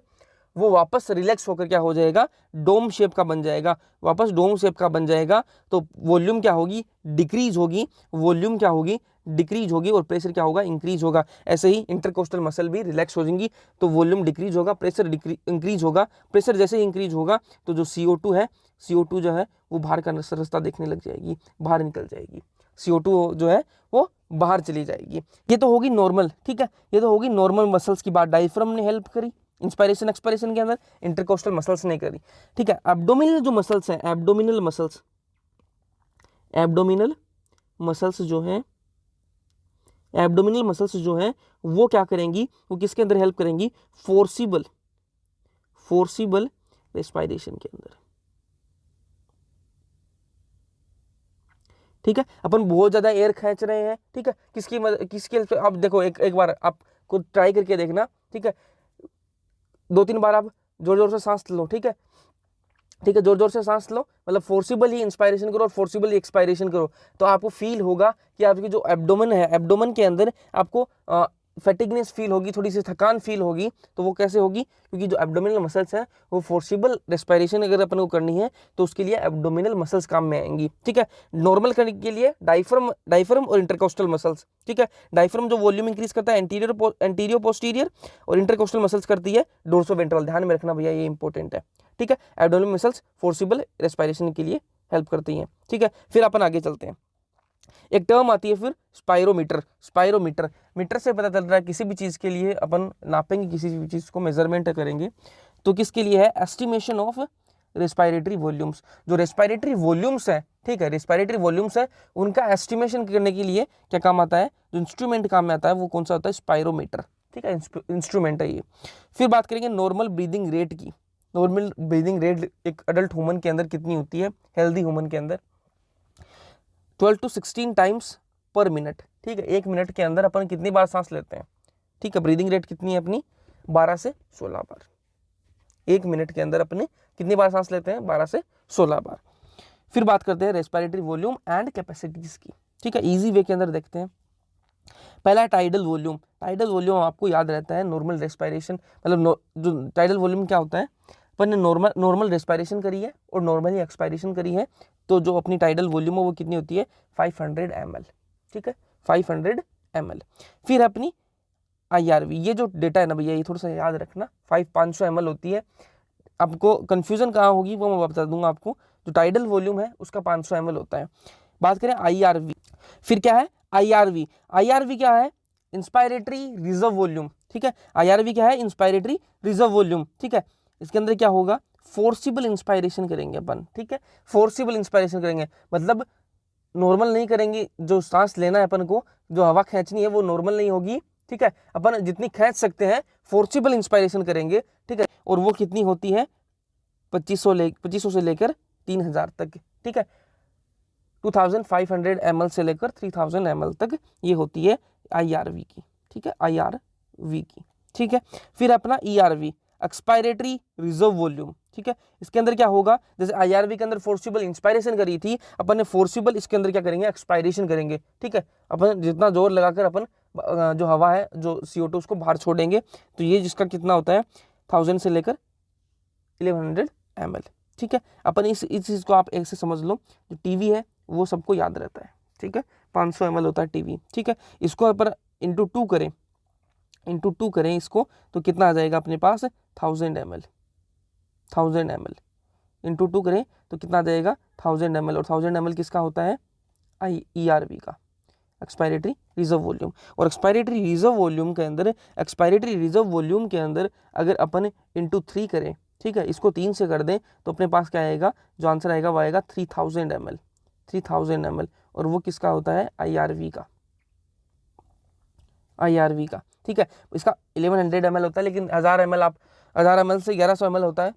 वो वापस रिलैक्स होकर क्या हो जाएगा? डोम शेप का बन जाएगा, वापस डोम शेप का बन जाएगा। तो वॉल्यूम क्या होगी? डिक्रीज होगी, वॉल्यूम क्या होगी? डिक्रीज होगी, और प्रेशर क्या होगा? इंक्रीज होगा। ऐसे ही इंटरकोस्टल मसल भी रिलैक्स हो जाएंगी, तो वॉल्यूम डिक्रीज होगा, प्रेशर इंक्रीज होगा। प्रेशर जैसे ही इंक्रीज होगा, तो जो CO2 है, CO2 जो है वो बाहर का रास्ता देखने लग जाएगी, बाहर निकल जाएगी, CO2 जो है वो बाहर चली जाएगी। ये तो होगी नॉर्मल, ठीक है, ये तो होगी नॉर्मल मसल्स की बात। डायफ्राम ने हेल्प करी इंस्पायरेशन एक्सपायरेशन के अंदर, इंटरकोस्टल मसल्स ने करी, ठीक है। एब्डोमिनल जो मसल्स हैं, एब्डोमिनल मसल्स जो हैं वो क्या करेंगी? वो किसके अंदर हेल्प करेंगी? फोर्सिबल रेस्पायरेशन के अंदर, ठीक है। अपन बहुत ज्यादा एयर खींच रहे हैं, ठीक है, किसकी हेल्प से? अब देखो, एक बार आपको ट्राई करके देखना, ठीक है, 2-3 बार आप जोर जोर से सांस लो, ठीक है, जोर जोर से सांस लो, मतलब फोर्सिबल ही इंस्पायरेशन करो और फोर्सिबल ही एक्सपायरेशन करो, तो आपको फील होगा कि आपकी जो एब्डोमेन है, एब्डोमेन के अंदर आपको फैटिगनेस फील होगी, थोड़ी सी थकान फील होगी। तो वो कैसे होगी? क्योंकि जो एब्डोमिनल मसल्स हैं वो फोर्सिबल रेस्पायरेशन अगर अपन को करनी है तो उसके लिए एब्डोमिनल मसल्स काम में आएंगी, ठीक है। नॉर्मल करने के लिए डायफ्राम और इंटरकोस्टल मसल्स, ठीक है। डायफ्राम जो वॉल्यूम इंक्रीज करता है एंटीरियो पोस्टीरियर, और इंटरकोस्टल मसल्स करती है डोर्सोवेंट्रल। ध्यान में रखना भैया, ये इंपॉर्टेंट है, ठीक है। एब्डोमिनल मसल्स फोर्सिबल रेस्पायरेशन के लिए हेल्प करती हैं, ठीक है। फिर अपन आगे चलते हैं। एक टर्म आती है फिर स्पायरोमीटर। मीटर से पता चल रहा है किसी भी चीज के लिए अपन नापेंगे, किसी भी चीज को मेजरमेंट करेंगे, तो किसके लिए है? Estimation of respiratory volumes. जो रेस्पायरेटरी वॉल्यूम्स है, ठीक है, रेस्पायरेटरी वॉल्यूम्स है, उनका एस्टिमेशन करने के लिए क्या काम आता है? जो इंस्ट्रूमेंट काम में आता है वो कौन सा होता है? स्पायरोमीटर, ठीक है, इंस्ट्रूमेंट है ये। फिर बात करेंगे नॉर्मल ब्रीदिंग रेट की। नॉर्मल ब्रीदिंग रेट एक अडल्ट ह्यूमन के अंदर कितनी होती है? हेल्दी ह्यूमन के अंदर 12 to 16 टाइम्स पर मिनट, ठीक है। 1 मिनट के अंदर अपन कितनी बार सांस लेते हैं? ठीक है, ब्रीदिंग रेट कितनी है अपनी? 12 से 16 बार। 1 मिनट के अंदर अपने कितनी बार सांस लेते हैं? 12 से 16 बार। फिर बात करते हैं रेस्पिरेटरी वॉल्यूम एंड कैपेसिटीज की, ठीक है, इजी वे के अंदर देखते हैं। पहला है टाइडल वॉल्यूम। टाइडल वॉल्यूम आपको याद रहता है नॉर्मल रेस्पिरेशन, मतलब जो टाइडल वॉल्यूम क्या होता है? अपन ने नॉर्मल रेस्पिरेशन करी है और नॉर्मली एक्सपायरेशन करी है, तो जो अपनी टाइडल वॉल्यूम है वो कितनी होती है 500 ml, ठीक है 500 ml। फिर अपनी IRV, ये जो डेटा है ना भैया ये थोड़ा सा याद रखना, 500 ml होती है। आपको कंफ्यूजन कहाँ होगी वो मैं बता दूंगा आपको। जो टाइडल वॉल्यूम है उसका 500 ml होता है। बात करें IRV, फिर क्या है IRV? IRV क्या है? इंस्पायरेटरी रिजर्व वॉल्यूम, ठीक है। IRV क्या है? इंस्पायरेटरी रिजर्व वॉल्यूम, ठीक है। इसके अंदर क्या होगा? फोर्सिबल इंस्पायरेशन करेंगे अपन, ठीक है। फोर्सिबल इंस्पायरेशन करेंगे मतलब नॉर्मल नहीं करेंगे, जो सांस लेना है अपन को, जो हवा खींचनी है वो नॉर्मल नहीं होगी, ठीक है। अपन जितनी खींच सकते हैं फोर्सिबल इंस्पायरेशन करेंगे, ठीक है। और वो कितनी होती है 2500 से लेकर 3000 तक, ठीक है। 2500 ml से लेकर 3000 ml तक ये होती है IRV की, ठीक है, IRV की, ठीक है। फिर अपना ERV, एक्सपायरेटरी रिजर्व वॉल्यूम, ठीक है। इसके अंदर क्या होगा? जैसे IRV के अंदर फोर्सिबल इंस्पायरेशन करी थी अपन ने, फोर्सिबल इसके अंदर क्या करेंगे? एक्सपायरेशन करेंगे, ठीक है। अपन जितना जोर लगाकर अपन जो हवा है जो CO2 उसको बाहर छोड़ेंगे, तो ये जिसका कितना होता है 1000 से लेकर 1100 ml, ठीक है। अपन इस चीज़ को आप ऐसे समझ लो, जो टीवी है वो सबको याद रहता है, ठीक है, 500 ml होता है टीवी, ठीक है। इसको अपन इंटू टू करें इसको, तो कितना आ जाएगा अपने पास 1000 ml इंटू 2 करें तो कितना आ जाएगा 1000 ml। और 1000 ml किसका होता है? ERV का, एक्सपायरेटरी रिजर्व वॉल्यूम। और एक्सपायरेटरी रिजर्व वॉल्यूम के अंदर अगर अपन इंटू 3 करें, ठीक है, इसको 3 से कर दें तो अपने पास क्या आएगा? जो आंसर आएगा वो आएगा 3000 ml। और वो किसका होता है? IRV का, ठीक है। इसका 1100 ml होता है, लेकिन 1000 ml से 1100 ml होता है,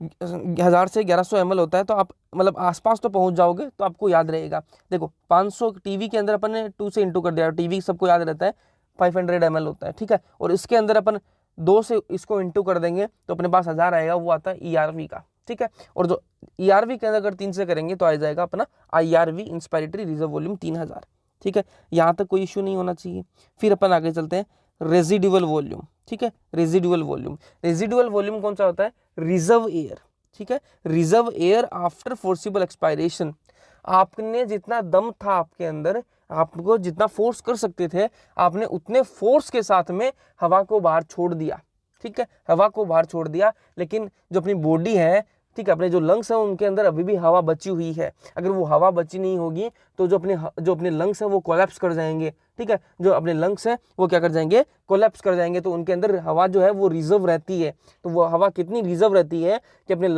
1000 से 1100 ml होता है, तो आप मतलब आसपास तो पहुंच जाओगे, तो आपको याद रहेगा। देखो 500 टीवी के अंदर अपन ने 2 से इंटू कर दिया, टीवी सबको याद रहता है 500 ml होता है, ठीक है। और इसके अंदर अपन 2 से इसको इंटू कर देंगे तो अपने पास 1000 आएगा, वो आता है ERV का, ठीक है। और जो ERV के अंदर अगर 3 से करेंगे तो आ जाएगा अपना IRV, इंस्पायरेटरी रिजर्व वॉल्यूम 3000, ठीक है। यहाँ तक कोई इश्यू नहीं होना चाहिए। फिर अपन आगे चलते हैं, रेजिडुअल वॉल्यूम, ठीक है। रेजिडुअल वॉल्यूम कौन सा होता है? रिजर्व एयर, ठीक है। Reserve air after forcible expiration, आपने जितना दम था आपके अंदर, आपको जितना फोर्स कर सकते थे, आपने उतने फोर्स के साथ में हवा को बाहर छोड़ दिया, ठीक है, हवा को बाहर छोड़ दिया। लेकिन जो अपनी बॉडी है, ठीक है, अपने जो लंग्स हैं उनके अंदर अभी भी हवा बची हुई है। अगर वो हवा बची नहीं होगी तो जो अपने लंग्स हैं वो कोलैप्स कर जाएंगे, ठीक है। जो अपने लंग्स हैं वो क्या कर जाएंगे? कोलैप्स कर जाएंगे। तो उनके अंदर हवा जो है वो रिजर्व रहती है। तो वो हवा कितनी रिजर्व रहती है कि अपने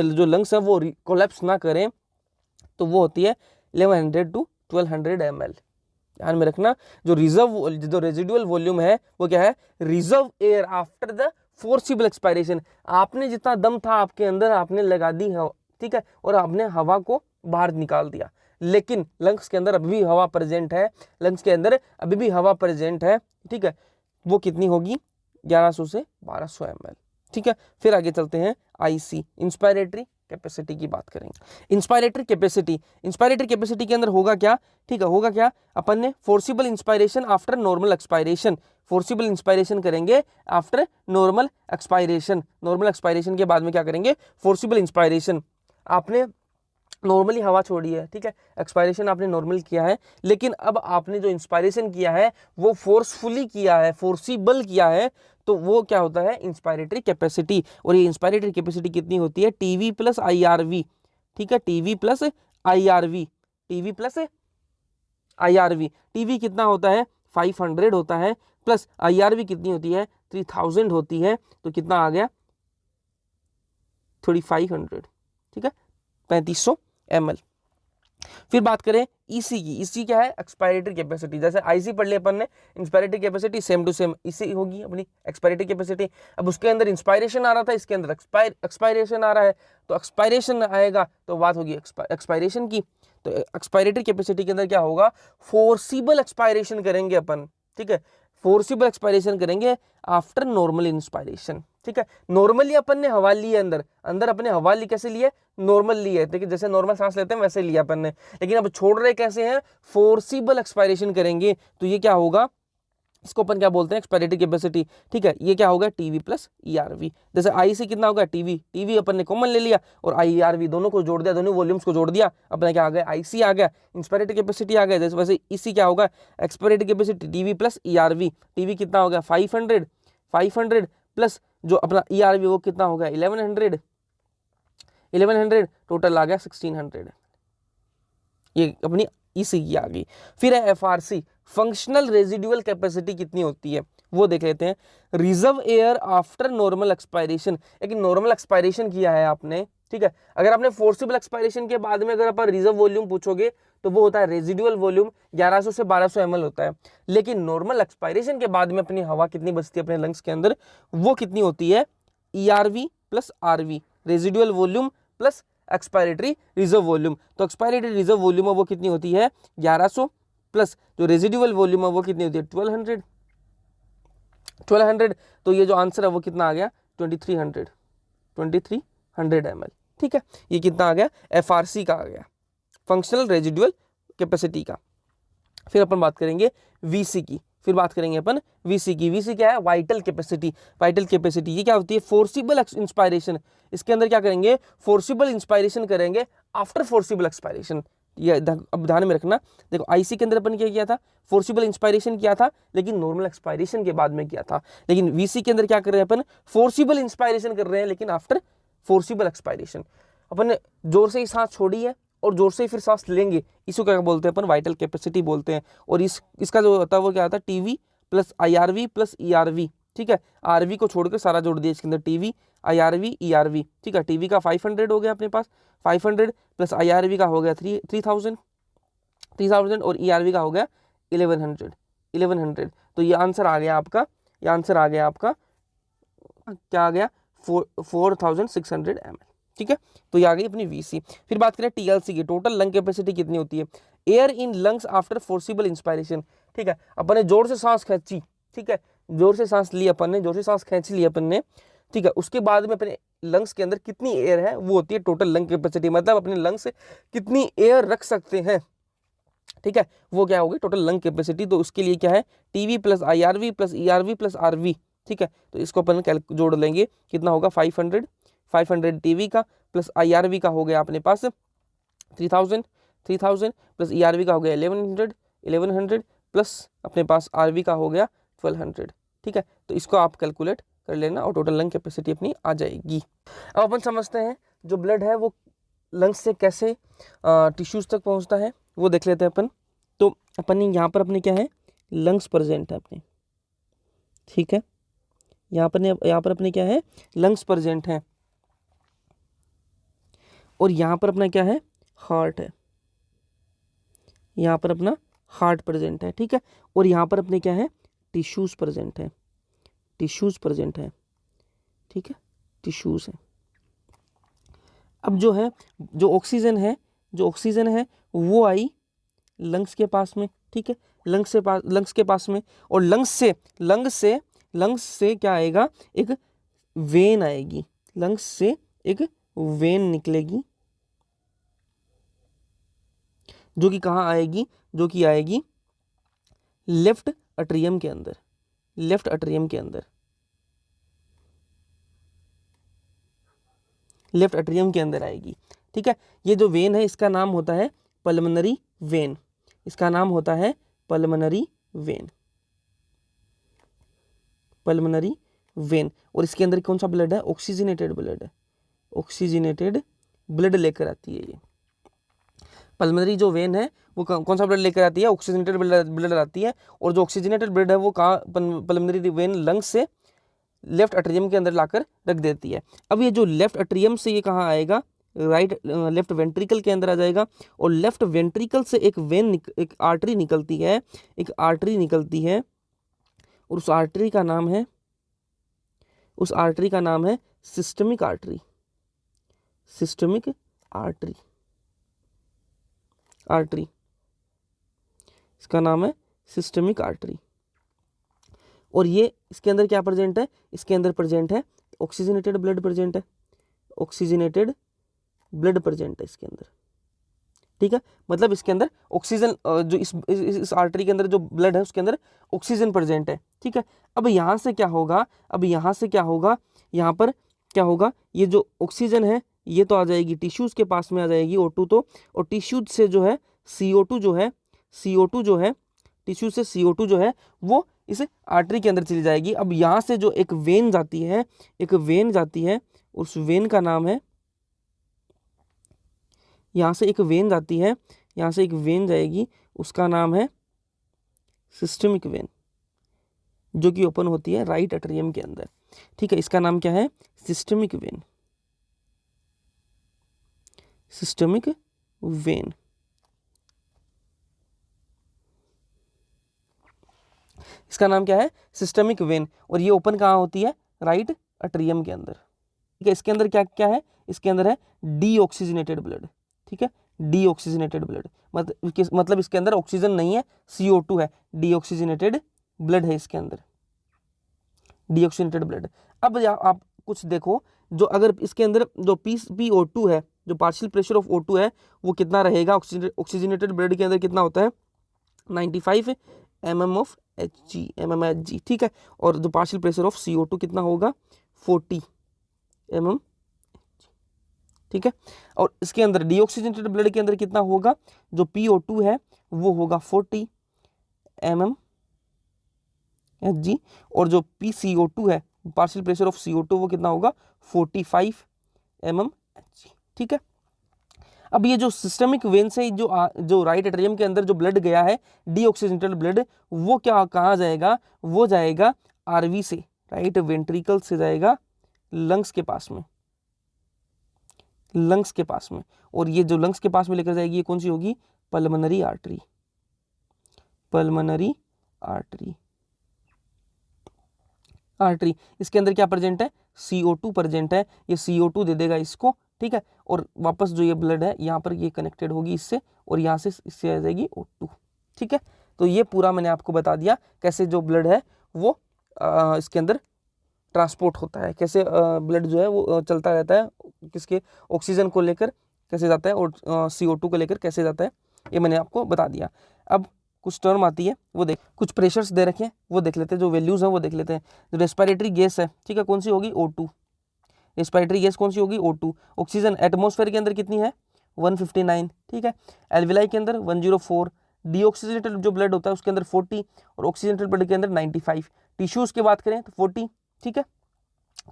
जो लंग्स हैं वो कोलैप्स ना करें, तो वो होती है 1100 to 1200 ml। ध्यान में रखना, जो रेजिडुअल वॉल्यूम है वो क्या है? Reserve air after the forcible expiration. आपने जितना दम था आपके अंदर आपने लगा दी, ठीक है, और आपने हवा को बाहर निकाल दिया, लेकिन लंग्स के अंदर अभी भी हवा प्रेजेंट है, ठीक है। वो कितनी होगी? 1100 से 1200 ml, ठीक है। फिर आगे चलते हैं IC, इंस्पायरेटरी कैपेसिटी की बात करेंगे। इंस्पायरेटरी कैपेसिटी के अंदर होगा क्या? ठीक है, होगा क्या? अपन ने forcible inspiration after normal expiration, forcible inspiration करेंगे आफ्टर नॉर्मल एक्सपायरेशन के बाद में क्या करेंगे? Forcible inspiration. आपने नॉर्मली हवा छोड़ी है, ठीक है, एक्सपायरेशन आपने नॉर्मल किया है, लेकिन अब आपने जो इंस्पायरेशन किया है वो फोर्सफुली किया है, फोर्सिबल किया है, तो वो क्या होता है? Inspiratory capacity. और ये इंस्पायरेटरी कैपेसिटी कितनी होती है? टीवी प्लस IRV, ठीक है, टीवी प्लस IRV। टीवी कितना होता है? 500 होता है, प्लस IRV कितनी होती है? 3000 होती है, तो कितना आ गया? 3500, ठीक है, 3500 ml। फिर बात करें EC की। EC क्या है? Expiratory capacity. जैसे IC पढ़ लिया अपन ने, inspiratory capacity same to same EC होगी अपनी एक्सपायरेटरी कैपेसिटी। अब उसके अंदर इंस्पायरेशन आ रहा था, इसके अंदर एक्सपायरेशन आ रहा है, तो एक्सपायरेशन आएगा तो बात होगी एक्सपायरेशन की। तो एक्सपायरेटरी कैपेसिटी के अंदर क्या होगा? फोर्सिबल एक्सपायरेशन करेंगे अपन, ठीक है, फोर्सिबल एक्सपायरेशन करेंगे आफ्टर नॉर्मल इंस्पायरेशन, ठीक है। नॉर्मली अपन ने हवा ली है, अंदर अपने हवा ली, कैसे ली है? नॉर्मल ली है, देखिए जैसे नॉर्मल सांस लेते हैं वैसे लिया अपन ने, लेकिन अब छोड़ रहे कैसे हैं? फोर्सिबल एक्सपायरेशन करेंगे, तो ये क्या होगा? इसको अपन क्या बोलते हैं, एक्सपायरेटरी कैपेसिटी। ठीक है, ये क्या होगा, टीवी प्लस ईआरवी। जैसे आई सी कितना होगा, टीवी अपन ने कॉमन ले लिया और IERV दोनों को जोड़ दिया, दोनों वॉल्यूम्स को जोड़ दिया, अपना क्या आ गया, IC आ गया, इंस्पायरेटरी कैपेसिटी आ गया। जैसे वैसे इसी क्या होगा, expiratory capacity TV plus ERV. TV कितना होगा 500 प्लस जो अपना ईआरवी वो कितना होगा 1100 टोटल आ गया 1600। ये अपनी इसी की आ गई। फिर है FRC, फंक्शनल रेजिडुअल कैपेसिटी कितनी होती है वो देख लेते हैं। Reserve air after normal expiration, एक नॉर्मल एक्सपायरेशन किया है आपने, ठीक है, अगर आपने फोर्सिबल एक्सपायरेशन के बाद में अगर आप रिजर्व वॉल्यूम पूछोगे तो वो होता है रेजिडुअल वॉल्यूम 1100 से 1200 ml होता है। लेकिन नॉर्मल एक्सपायरेशन के बाद में अपनी हवा कितनी बचती है अपने लंग्स के अंदर, वो कितनी होती है, ERV plus RV, residual volume plus expiratory reserve volume. तो एक्सपायरेटरी रिजर्व वॉल्यूम है वो कितनी होती है 1100 प्लस जो रेजिडुअल वॉल्यूम है वो कितनी होती है 1200। तो ये जो आंसर है वो कितना आ गया 2300 ml। ठीक है, ये कितना आ गया FRC का आ गया, फंक्शनल रेजिडुअल कैपेसिटी का। फिर अपन बात करेंगे VC की, फिर बात करेंगे अपन VC की। VC क्या है, वाइटल कैपेसिटी। वाइटल कैपेसिटी ये क्या होती है, फोर्सिबल इंस्पायरेशन। इसके अंदर क्या करेंगे, फोर्सिबल इंस्पायरेशन करेंगे आफ्टर फोर्सिबल एक्सपायरेशन। ये अब ध्यान में रखना, देखो IC के अंदर अपन क्या किया था, फोर्सिबल इंस्पायरेशन किया था लेकिन नॉर्मल एक्सपायरेशन के बाद में किया था। लेकिन VC के अंदर क्या कर रहे हैं अपन, फोर्सिबल इंस्पायरेशन कर रहे हैं लेकिन आफ्टर फोर्सिबल एक्सपायरेशन। अपन ने जोर से ही सांस छोड़ी है और जोर से ही फिर सांस लेंगे, इसको क्या बोलते हैं अपन, वाइटल कैपेसिटी बोलते हैं। और इसका जो होता है वो क्या होता है, TV plus IRV plus ERV। ठीक है, RV को छोड़कर सारा जोड़ दिया इसके अंदर, टीवी IRV ERV। ठीक है, टीवी का 500 हो गया अपने पास, 500 प्लस IRV का हो गया 3000 और ERV का हो गया 1100। तो ये आंसर आ गया आपका, ये आंसर आ गया आपका क्या आ गया 4600 ml। ठीक है, तो ये आ गई अपनी VC। फिर बात करें TLC की, टोटल लंग कैपेसिटी कितनी होती है, air in lungs after forcible inspiration. ठीक है, अपन ने जोर से सांस खींची, ठीक है, जोर से सांस ली अपन ने, जोर से सांस खींच ली अपन ने, ठीक है, उसके बाद में अपने लंग्स के अंदर कितनी एयर है वो होती है टोटल लंग कैपेसिटी, मतलब अपने लंग्स से कितनी एयर रख सकते हैं। ठीक है, वो क्या होगी टोटल लंग कैपेसिटी। तो उसके लिए क्या है, TV plus IRV plus ERV plus RV। ठीक है, तो इसको अपन जोड़ लेंगे, कितना होगा 500 टीवी का प्लस IRV का हो गया अपने पास 3000 प्लस ERV का हो गया 1100 प्लस अपने पास RV का हो गया 1200। ठीक है, तो इसको आप कैलकुलेट कर लेना और टोटल लंग कैपेसिटी अपनी आ जाएगी। अब अपन समझते हैं जो ब्लड है वो लंग्स से कैसे टिश्यूज तक पहुंचता है वो देख लेते हैं अपन। तो अपन यहाँ पर अपने क्या है, लंग्स प्रेजेंट है अपने, ठीक है, यहाँ पर अपने क्या है, लंग्स प्रेजेंट है और यहाँ पर अपना क्या है, हार्ट है, यहाँ पर अपना हार्ट प्रेजेंट है। ठीक है, और यहाँ पर अपने क्या है, टिश्यूज प्रेजेंट है, टिश्यूज प्रेजेंट है। ठीक है, टिश्यूज है। अब जो है, जो ऑक्सीजन है वो आई लंग्स के पास में। ठीक है, लंग्स के पास में, और लंग्स से क्या आएगा, एक वेन आएगी, लंग्स से एक वेन निकलेगी जो कि कहाँ आएगी, जो कि आएगी लेफ्ट अट्रियम के अंदर, लेफ्ट अट्रियम के अंदर, लेफ्ट अट्रियम के अंदर आएगी। ठीक है, ये जो वेन है इसका नाम होता है पल्मोनरी वेन, इसका नाम होता है पल्मोनरी वेन, पल्मोनरी वेन। और इसके अंदर कौन सा ब्लड है, ऑक्सीजनेटेड ब्लड है, ऑक्सीजनेटेड ब्लड लेकर आती है ये पल्मोनरी जो वेन है वो कौन सा ब्लड लेकर आती है, ऑक्सीजनेटेड ब्लड आती है। और जो ऑक्सीजनेटेड ब्लड है वो कहाँ, पल्मोनरी वेन लंग्स से लेफ्ट अट्रियम के अंदर लाकर रख देती है। अब ये जो लेफ्ट अट्रियम से ये कहाँ आएगा, लेफ्ट वेंट्रिकल के अंदर आ जाएगा। और लेफ्ट वेंट्रिकल से एक वेन, एक आर्टरी निकलती है, एक आर्टरी निकलती है और उस आर्टरी का नाम है, उस आर्टरी का नाम है systemic artery, systemic artery, artery, इसका नाम है सिस्टमिक आर्टरी। और ये इसके अंदर क्या प्रेजेंट है, इसके अंदर प्रेजेंट है ऑक्सीजनेटेड ब्लड प्रेजेंट है, ऑक्सीजनेटेड ब्लड प्रेजेंट है इसके अंदर, ठीक है, मतलब इसके अंदर ऑक्सीजन जो इस आर्टरी के अंदर जो ब्लड है उसके अंदर ऑक्सीजन प्रेजेंट है। ठीक है, अब यहाँ से क्या होगा, अब यहाँ से क्या होगा, यहाँ पर क्या होगा, ये जो ऑक्सीजन है ये तो आ जाएगी टिश्यूज़ के पास में आ जाएगी O2 तो, और टिश्यूज से जो है CO2 जो है, CO2 जो है टिश्यू से CO2 जो है वो इस आर्टरी के अंदर चली जाएगी। अब यहाँ से जो एक वेन जाती है, एक वेन जाती है, उस वेन का नाम है, यहाँ से एक वेन जाती है, यहाँ से एक वेन जाएगी, उसका नाम है सिस्टमिक वेन, जो कि ओपन होती है राइट एट्रियम के अंदर। ठीक है, इसका नाम क्या है, सिस्टमिक वेन, सिस्टमिक वेन। इसका नाम क्या है, सिस्टमिक वेन, और ये ओपन कहाँ होती है, राइट एट्रियम के अंदर। ठीक है, इसके अंदर क्या क्या है, इसके अंदर है डीऑक्सीजनेटेड ब्लड। ठीक है, डीऑक्सीजनेटेड ब्लड मतलब इसके अंदर ऑक्सीजन नहीं है, CO2 है, डीऑक्सीजनेटेड ब्लड है इसके अंदर, डीऑक्सीजनेटेड ब्लड। अब आप कुछ देखो, जो अगर इसके अंदर जो PO2 है, जो पार्शियल प्रेशर ऑफ O2 है वो कितना रहेगा, ऑक्सीजनेटेड ब्लड के अंदर कितना होता है, 95 mm of Hg। ठीक है, और जो पार्शियल प्रेशर ऑफ CO2 कितना होगा, 40 mm। ठीक है, और इसके अंदर डीऑक्सीजनेटेड ब्लड के अंदर कितना होगा, जो PO2 है वो होगा 40 mm Hg, और जो PCO2 है, पार्शियल प्रेशर ऑफ CO2 वो कितना होगा, 45 mm Hg। ठीक है, अब ये जो सिस्टमिक वेन से जो राइट एट्रियम के अंदर जो ब्लड गया है डीऑक्सीजनेटेड ब्लड, वो क्या कहाँ जाएगा, वो जाएगा RV से, राइट वेंट्रिकल से जाएगा लंग्स के पास में, लंग्स के पास में। और ये जो लंग्स के पास में लेकर जाएगी ये कौन सी होगी, pulmonary artery, pulmonary artery, artery. इसके अंदर क्या प्रेजेंट है, CO2 प्रेजेंट है, ये CO2 दे देगा इसको। ठीक है, और वापस जो ये ब्लड है यहाँ पर ये कनेक्टेड होगी इससे, और यहाँ से इससे आ जाएगी O2। ठीक है, तो ये पूरा मैंने आपको बता दिया कैसे जो ब्लड है वो इसके अंदर ट्रांसपोर्ट होता है, कैसे ब्लड जो है वो चलता रहता है, किसके ऑक्सीजन को लेकर कैसे जाता है और CO2 को लेकर कैसे जाता है, ये मैंने आपको बता दिया। अब कुछ टर्म आती है वो देख, कुछ प्रेशर्स दे रखे हैं वो देख लेते हैं, जो वैल्यूज हैं वो देख लेते हैं। जो रेस्पिरेटरी गैस है, ठीक है, कौन सी होगी, O2। रेस्पिरेटरी गैस कौन सी होगी, O2। ऑक्सीजन एटमॉस्फेयर के अंदर कितनी है, 159। ठीक है, एल्विलाई के अंदर 104, डीऑक्सीजनेटेड जो ब्लड होता है उसके अंदर 40, और ऑक्सीजनेटेड ब्लड के अंदर 95। टिश्यूज की बात करें तो 40। ठीक है,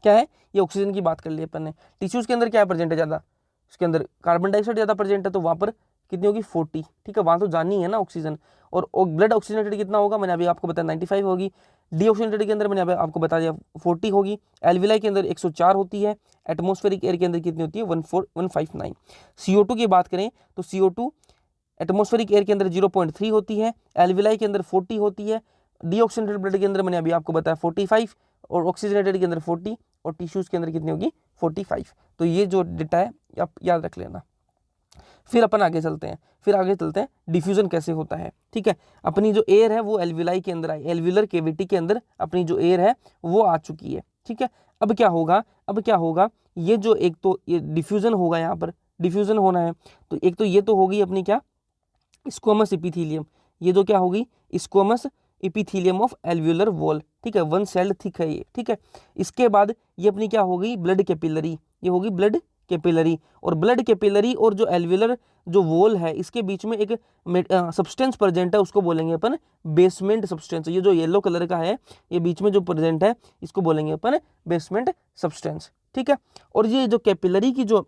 क्या है, ये ऑक्सीजन की बात कर ली अपन ने। टिश्यूज के अंदर क्या प्रेजेंट है ज़्यादा, उसके अंदर कार्बन डाइऑक्साइड ज़्यादा प्रेजेंट है, तो वहाँ पर कितनी होगी, 40। ठीक है, वहाँ तो जानी है ना ऑक्सीजन। और ब्लड ऑक्सीजनेटेड कितना होगा, मैंने अभी आपको बताया 95 होगी। डीऑक्सीजनेटेड के अंदर मैंने अभी आपको बता दिया 40 होगी। एल्विलाई के अंदर 104 होती है। एटमॉस्फेरिक एयर के अंदर कितनी होती है, 159। CO2 की बात करें तो CO2 एटमॉस्फेरिक एयर के अंदर 0.3 होती है, एल्विलाई के अंदर 40 होती है, डीऑक्सीजनेटेड ब्लड के अंदर मैंने अभी आपको बताया 45, और ऑक्सीजनेटेड के अंदर 40, और टिश्यूज के अंदर कितनी होगी, 45। तो ये जो डेटा है आप याद रख लेना। फिर अपन आगे चलते हैं, डिफ्यूजन कैसे होता है। ठीक है, अपनी जो एयर है वो एल्विलाई के अंदर आई, एल्विलर केविटी के अंदर अपनी जो एयर है वो आ चुकी है। ठीक है, अब क्या होगा, ये जो एक तो ये डिफ्यूजन होगा, यहाँ पर डिफ्यूजन होना है, तो एक तो ये तो होगी अपनी क्या, स्क्वैमस एपिथेलियम, ये जो क्या होगी, squamous epithelium of alveolar wall. ठीक है, वन सेल्ड थिक है ये। ठीक है, इसके बाद ये अपनी क्या होगी, ब्लड कैपिलरी, ये होगी ब्लड कैपिलरी। और ब्लड कैपिलरी और जो एल्वियोलर जो वॉल है इसके बीच में एक सब्सटेंस प्रेजेंट है, उसको बोलेंगे अपन बेसमेंट सब्सटेंस। ये जो येलो कलर का है ये बीच में जो प्रेजेंट है इसको बोलेंगे अपन बेसमेंट सब्सटेंस। ठीक है, और ये जो कैपिलरी की जो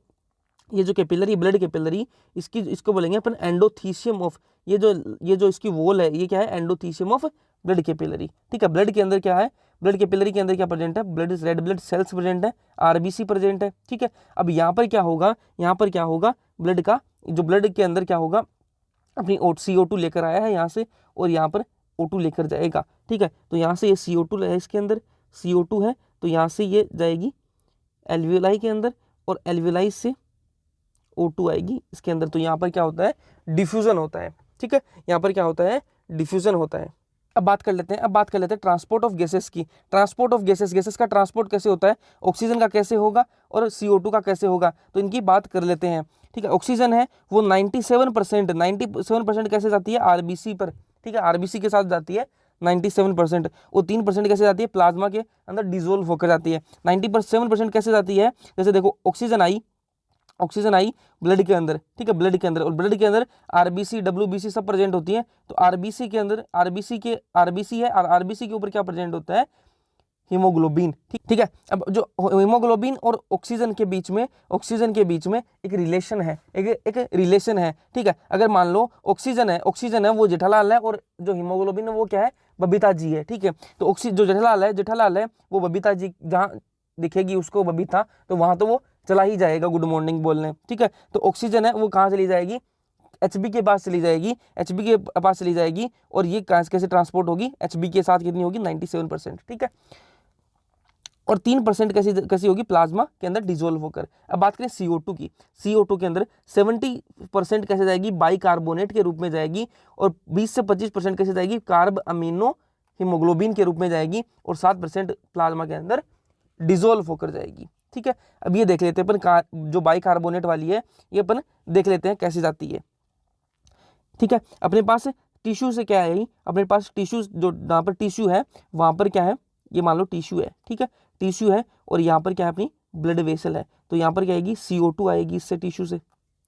कैपिलरी, ब्लड कैपिलरी, इसको बोलेंगे अपन एंडोथीसियम ऑफ, ये जो इसकी वॉल है ये क्या है, एंडोथीसियम ऑफ ब्लड कैपिलरी। ठीक है, ब्लड के अंदर क्या है, ब्लड कैपिलरी के अंदर क्या प्रेजेंट है, रेड ब्लड सेल्स प्रेजेंट है, RBC प्रेजेंट है। ठीक है, अब यहाँ पर क्या होगा, ब्लड का जो ब्लड के अंदर क्या होगा, अपनी CO2 लेकर आया है यहाँ से, और यहाँ पर O2 लेकर जाएगा। ठीक है, तो यहाँ से ये CO2 है, इसके अंदर CO2 है, तो यहाँ से ये जाएगी एल्वियोलाई के अंदर, और एल्वियोलाई से O2 आएगी इसके अंदर। तो यहाँ पर क्या होता है, डिफ्यूजन होता है। ठीक है, यहाँ पर क्या होता है, डिफ्यूजन होता है। अब बात कर लेते हैं ट्रांसपोर्ट ऑफ गैसेस की। ट्रांसपोर्ट ऑफ गैसेस का ट्रांसपोर्ट कैसे होता है, ऑक्सीजन का कैसे होगा और CO2 का कैसे होगा, तो इनकी बात कर लेते हैं। ठीक है। ऑक्सीजन है वो 97% कैसे जाती है आरबीसी पर, ठीक है, आरबीसी के साथ जाती है 97%, और 3% कैसे जाती है प्लाज्मा के अंदर डिजोल्व होकर जाती है। 97% कैसे जाती है, जैसे देखो ऑक्सीजन आई ब्लड के अंदर, ठीक है, ब्लड के अंदर, और ब्लड के अंदर आरबीसी डब्ल्यूबीसी सब प्रेजेंट होती है। तो आरबीसी के अंदर आरबीसी है, और आरबीसी के ऊपर क्या प्रेजेंट होता है हीमोग्लोबिन, ठीक है। अब जो हीमोग्लोबिन और ऑक्सीजन के बीच में एक रिलेशन है, एक रिलेशन है, ठीक है। अगर मान लो ऑक्सीजन है वो जेठालाल है, और जो हीमोग्लोबिन है वो क्या है बबीता जी है, ठीक है। तो जो जेठालाल है वो बबीता जी जहाँ दिखेगी उसको बबीता, तो वहां तो वो चला ही जाएगा गुड मॉर्निंग बोलने, ठीक है। तो ऑक्सीजन है वो कहाँ चली जाएगी एचबी के पास चली जाएगी, और ये कैसे ट्रांसपोर्ट होगी एचबी के साथ, कितनी होगी 97%, ठीक है। और 3% कैसी होगी प्लाज्मा के अंदर डिजोल्व होकर। अब बात करें CO2 की, CO2 के अंदर 70% कैसे जाएगी बाइकार्बोनेट के रूप में जाएगी, और 20 से 25% कैसे जाएगी कार्ब अमीनो हीमोग्लोबिन के रूप में जाएगी, और 7% प्लाज्मा के अंदर डिजोल्व होकर जाएगी, ठीक है। अब ये देख लेते हैं अपन जो बाइकार्बोनेट वाली है ये अपन देख लेते हैं कैसे जाती है, ठीक है। अपने पास टिश्यू से क्या है, अपने पास टिश्यू, जो यहाँ पर टिश्यू है वहां पर क्या है, ये मान लो टिश्यू है, ठीक है, टिश्यू है, और यहाँ पर क्या है अपनी ब्लड वेसल है, तो यहाँ पर क्या आएगी CO2 आएगी इससे टिश्यू से,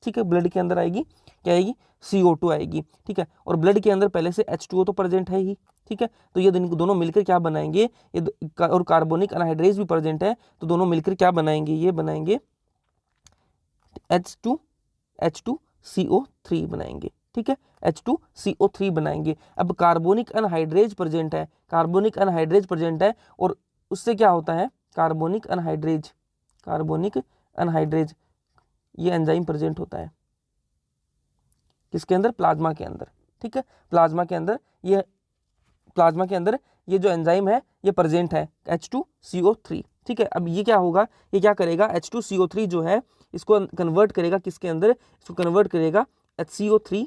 ठीक है। ब्लड के अंदर आएगी क्या आएगी CO2 आएगी, ठीक है। और ब्लड के अंदर पहले से H2O तो प्रेजेंट है ही, ठीक है। तो ये दोनों मिलकर क्या बनाएंगे, और कार्बोनिक अनहाइड्रेज भी प्रेजेंट है, तो दोनों मिलकर क्या बनाएंगे, ये बनाएंगे H2CO3 बनाएंगे, ठीक है, H2CO3 बनाएंगे। अब कार्बोनिक अनहाइड्रेज प्रेजेंट है, और उससे क्या होता है कार्बोनिक अनहाइड्रेज ये एंजाइम प्रेजेंट होता है किसके अंदर प्लाज्मा के अंदर, ठीक है। प्लाज्मा के अंदर ये जो एंजाइम है ये प्रेजेंट है H2CO3, ठीक है। अब ये क्या होगा, ये क्या करेगा H2CO3 जो है इसको कन्वर्ट करेगा किसके अंदर, इसको कन्वर्ट करेगा HCO3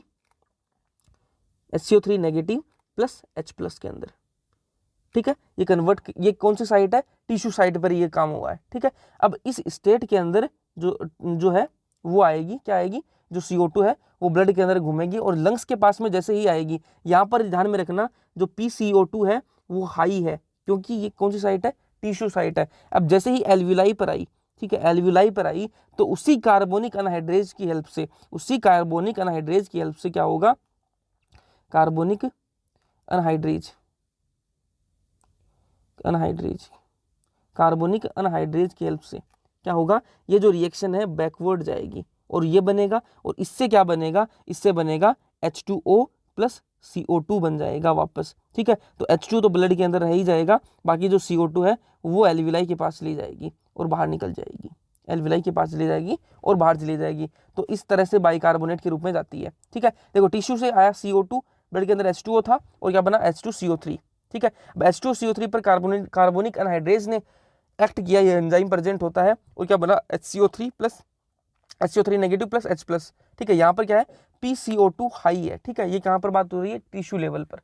नेगेटिव प्लस H+ के अंदर, ठीक है। ये कौन सी साइट है टिश्यू साइट पर ये काम हुआ है, ठीक है। अब इस स्टेट के अंदर जो है वो आएगी, क्या आएगी, जो CO2 है वो ब्लड के अंदर घूमेगी, और लंग्स के पास में जैसे ही आएगी, यहाँ पर ध्यान में रखना जो PCO2 है वो हाई है, क्योंकि ये कौन सी साइट है टिश्यू साइट है। अब जैसे ही एल्विलाई पर आई, ठीक है, एल्विलाई पर आई, तो उसी कार्बोनिक अनहाइड्रेज की हेल्प से क्या होगा कार्बोनिक अनहाइड्रेज की हेल्प से क्या होगा, ये जो रिएक्शन है बैकवर्ड जाएगी, और ये बनेगा, और इससे क्या बनेगा, इससे बनेगा H2O प्लस CO2 बन जाएगा वापस, ठीक है। तो H2 तो ब्लड के अंदर रह ही जाएगा, बाकी जो CO2 है वो एल्विलाई के पास चली जाएगी और बाहर निकल जाएगी, और बाहर चली जाएगी। तो इस तरह से बाइकार्बोनेट के रूप में जाती है, ठीक है। देखो टिश्यू से आया CO2, ब्लड के अंदर H2O था, और क्या बना H2CO3, ठीक है। अब H2CO3 पर कार्बोनिक अनहाइड्रेज ने एक्ट किया, ये एंजाइम प्रेजेंट होता है, और क्या बना HCO3 नेगेटिव प्लस H+, ठीक है। यहाँ पर क्या है PCO2 हाई है, ठीक है। ये कहाँ पर बात हो रही है टिश्यू लेवल पर।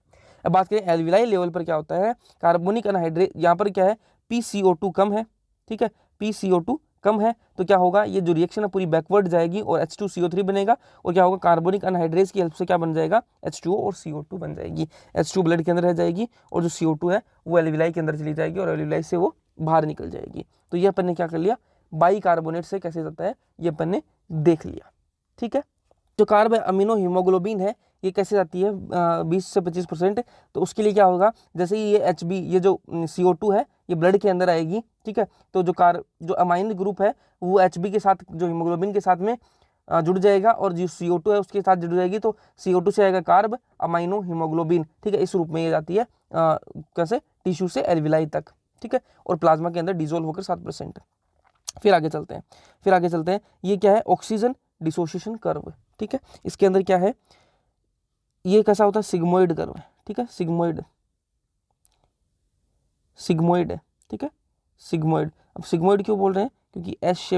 अब बात करें एल्विलाई लेवल पर क्या होता है, कार्बोनिक अनहाइड्रेज यहाँ पर क्या है PCO2 कम है, ठीक है, PCO2 कम है, तो क्या होगा ये जो रिएक्शन है पूरी बैकवर्ड जाएगी, और H2CO3 बनेगा, और क्या होगा कार्बोनिक अनहाइड्रेज की हेल्प से क्या बन जाएगा H2O और CO2 बन जाएगी। H2 ब्लड के अंदर रह जाएगी, और जो CO2 है वो एल्विलाई के अंदर चली जाएगी, और एल्विलाई से वो बाहर निकल जाएगी। तो ये अपन ने क्या कर लिया बाइकार्बोनेट से कैसे जाता है ये अपन ने देख लिया, ठीक है। जो कार्ब अमीनो हीमोग्लोबिन है ये कैसे जाती है 20 से 25%, तो उसके लिए क्या होगा, जैसे ही ये HB ये जो CO2 है ये ब्लड के अंदर आएगी, ठीक है। तो जो अमाइन ग्रुप है वो HB के साथ जो हीमोग्लोबिन के साथ में जुड़ जाएगा, और जो CO2 है उसके साथ जुड़ जाएगी, तो CO2 से आएगा कार्ब अमाइनो हीमोग्लोबिन, ठीक है। इस रूप में ये जाती है कैसे टिश्यू से एल्विलाई तक, ठीक है, और प्लाज्मा के अंदर डिजोल्व होकर 7%। फिर आगे चलते हैं, ये क्या है ऑक्सीजन डिसोसिएशन कर्व, ठीक है। इसके अंदर क्या है, ये कैसा होता है सिग्मोइड कर्व है, ठीक है, सिग्मोइड है, ठीक है, सिग्मोइड। अब सिग्मोइड क्यों बोल रहे हैं, क्योंकि एस